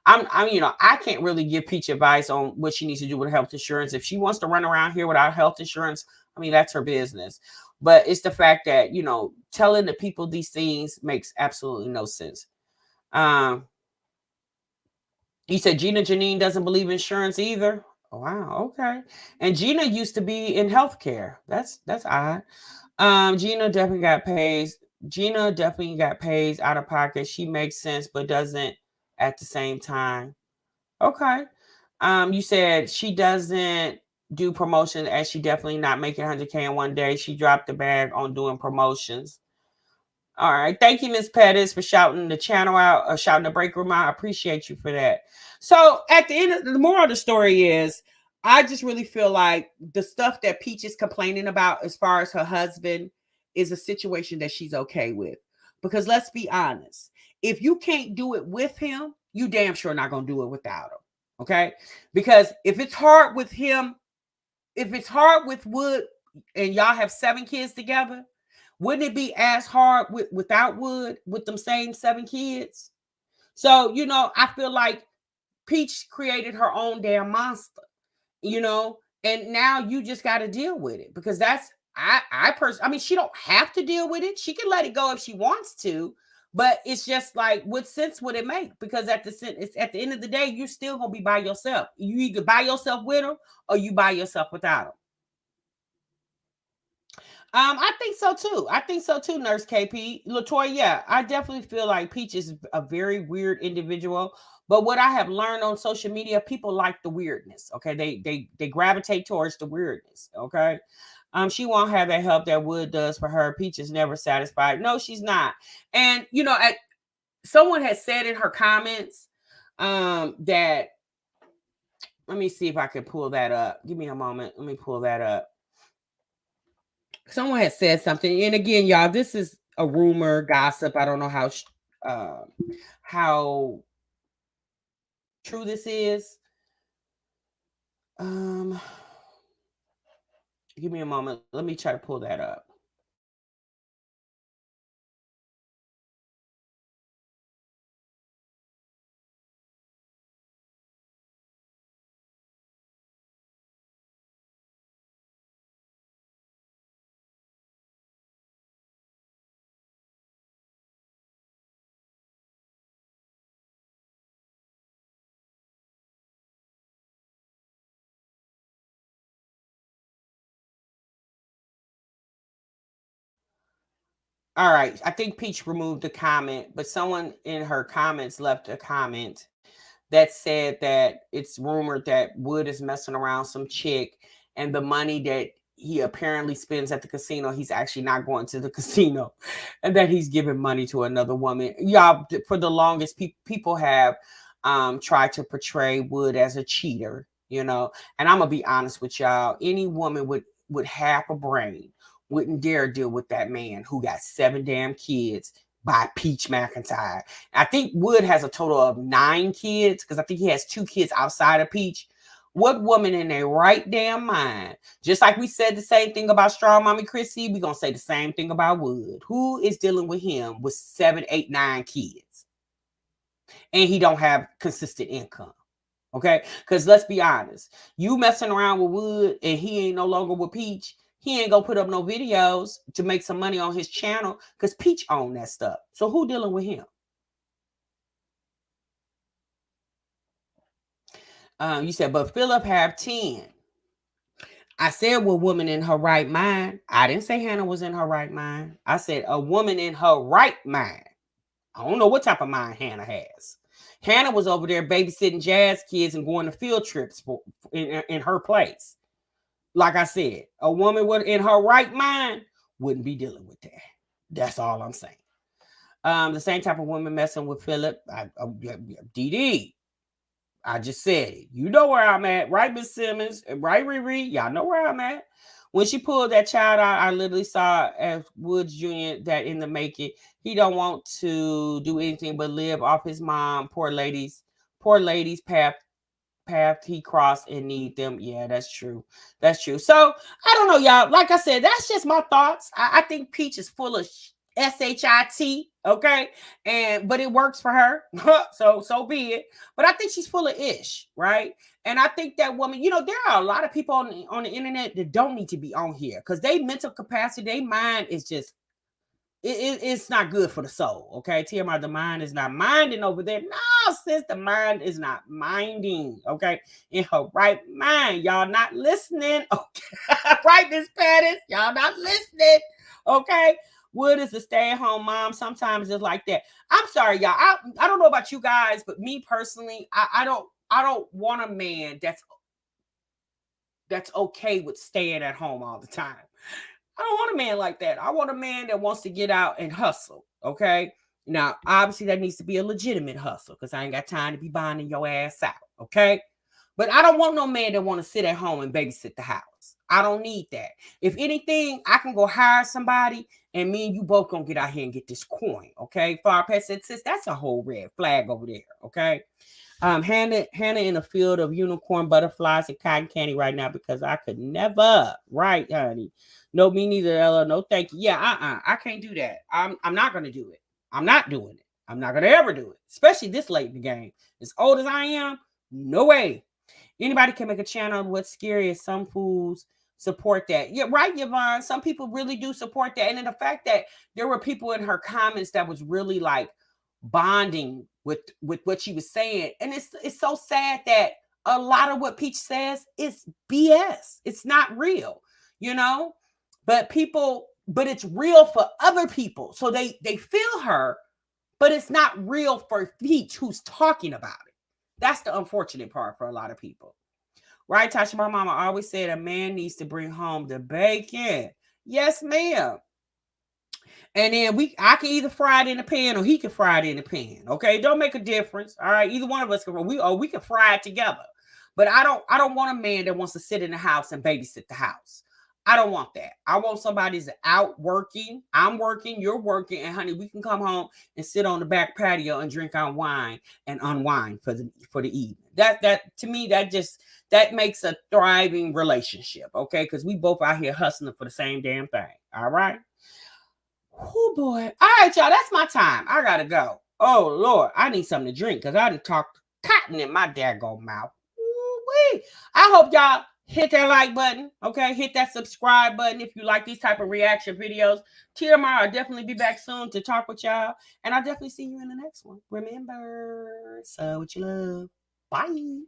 I can't really give Peach advice on what she needs to do with health insurance. If she wants to run around here without health insurance, I mean, that's her business. But it's the fact that, telling the people these things makes absolutely no sense. You said Gina Janine doesn't believe insurance either. Oh, wow, okay. And Gina used to be in healthcare. That's odd. Gina definitely got paid. Gina definitely got paid out of pocket. She makes sense, but doesn't at the same time. Okay. You said she doesn't do promotion, as she definitely not making 100K in one day. She dropped the bag on doing promotions. All right. Thank you, Miss Pettis, for shouting the channel out, or shouting the break room out. I appreciate you for that. So at the end of the moral of the story is, I just really feel like the stuff that Peach is complaining about as far as her husband is a situation that she's okay with. Because let's be honest, if you can't do it with him, you damn sure not going to do it without him. Okay. Because if it's hard with him, if it's hard with Wood, and y'all have 7 kids together, wouldn't it be as hard without Wood, with them same 7 kids? So, I feel like Peach created her own damn monster, and now you just got to deal with it, because that's, I mean, she don't have to deal with it. She can let it go if she wants to, but it's just like, what sense would it make? Because at the end of the day, you're still going to be by yourself. You either by yourself with them, or you by yourself without them. I think so too. Nurse KP. Latoya, yeah, I definitely feel like Peach is a very weird individual. But what I have learned on social media, people like the weirdness. Okay. They gravitate towards the weirdness. Okay. She won't have that help that Wood does for her. Peach is never satisfied. No, she's not. And someone has said in her comments, that, let me see if I can pull that up. Give me a moment. Let me pull that up. Someone has said something, and again, y'all, this is a rumor, gossip. I don't know how true this is. Give me a moment. Let me try to pull that up. All right. I think Peach removed the comment, but someone in her comments left a comment that said that it's rumored that Wood is messing around some chick, and the money that he apparently spends at the casino, he's actually not going to the casino, and that he's giving money to another woman. Y'all, for the longest, people have tried to portray Wood as a cheater, you know. And I'm gonna be honest with y'all, any woman with half a brain wouldn't dare deal with that man who got 7 damn kids by Peach McIntyre. I think Wood has a total of 9 kids, because I think he has 2 kids outside of Peach. What woman in their right damn mind, just like we said the same thing about Strong Mommy Chrissy, we're going to say the same thing about Wood. Who is dealing with him with 7, 8, 9 kids? And he don't have consistent income. Okay? Because let's be honest, you messing around with Wood and he ain't no longer with Peach, he ain't gonna put up no videos to make some money on his channel because Peach own that stuff. So who dealing with him? You said, but Philip have 10. I said, well, woman in her right mind. I didn't say Hannah was in her right mind. I said a woman in her right mind. I don't know what type of mind Hannah has. Hannah was over there babysitting Jazz kids and going to field trips in her place. Like I said, a woman in her right mind wouldn't be dealing with that. That's all I'm saying. The same type of woman messing with Philip. DD. I just said it. You know where I'm at, right, Miss Simmons? Right, Riri? Y'all know where I'm at. When she pulled that child out, I literally saw as Woods Jr. that in the making, he don't want to do anything but live off his mom. Poor ladies path he crossed and need them. Yeah, that's true. That's true. So I don't know, y'all. Like I said, that's just my thoughts. I think Peach is full of shit. Okay, but it works for her. so be it. But I think she's full of ish, right? And I think that woman, there are a lot of people on the internet that don't need to be on here because they mental capacity, their mind is just it's not good for the soul. Okay, TMI, the mind is not minding over there. No, sis, the mind is not minding. Okay, in her right mind, y'all not listening. Okay, right, Miss Pattis, y'all not listening. Okay, Wood is a stay-at-home mom. Sometimes it's like that. I'm sorry, y'all. I don't know about you guys, but me personally, I don't want a man that's okay with staying at home all the time. I don't want a man like that. I want a man that wants to get out and hustle. Okay. Now, obviously, that needs to be a legitimate hustle because I ain't got time to be bonding your ass out. Okay. But I don't want no man that want to sit at home and babysit the house. I don't need that. If anything, I can go hire somebody and me and you both gonna get out here and get this coin. Okay. Far past said, sis, that's a whole red flag over there. Okay. Hannah in a field of unicorn butterflies and cotton candy right now because I could never. Right, honey. No, me neither, Ella. No, thank you. Yeah, I can't do that. I'm not gonna do it. I'm not doing it. I'm not gonna ever do it, especially this late in the game. As old as I am, no way. Anybody can make a channel on what's scary is some fools support that. Yeah, right, Yvonne. Some people really do support that. And then the fact that there were people in her comments that was really like bonding with what she was saying. And it's so sad that a lot of what Peach says is BS. It's not real, but it's real for other people. So they feel her, but it's not real for Peach who's talking about it. That's the unfortunate part for a lot of people. Right, Tasha? My mama always said a man needs to bring home the bacon. Yes, ma'am. And then I can either fry it in the pan or he can fry it in the pan. Okay, don't make a difference. All right, either one of us can. We can fry it together. But I don't want a man that wants to sit in the house and babysit the house. I don't want that. I want somebody that's out working. I'm working. You're working, and honey, we can come home and sit on the back patio and drink our wine and unwind for the evening. That to me, that makes a thriving relationship. Okay, because we both out here hustling for the same damn thing. All right. Oh boy. All right, y'all. That's my time. I gotta go. Oh Lord, I need something to drink because I done talked cotton in my daggone mouth. Ooh-wee. I hope y'all hit that like button. Okay, hit that subscribe button if you like these type of reaction videos. TMR, I'll definitely be back soon to talk with y'all, and I'll definitely see you in the next one. Remember, so what you love. Bye.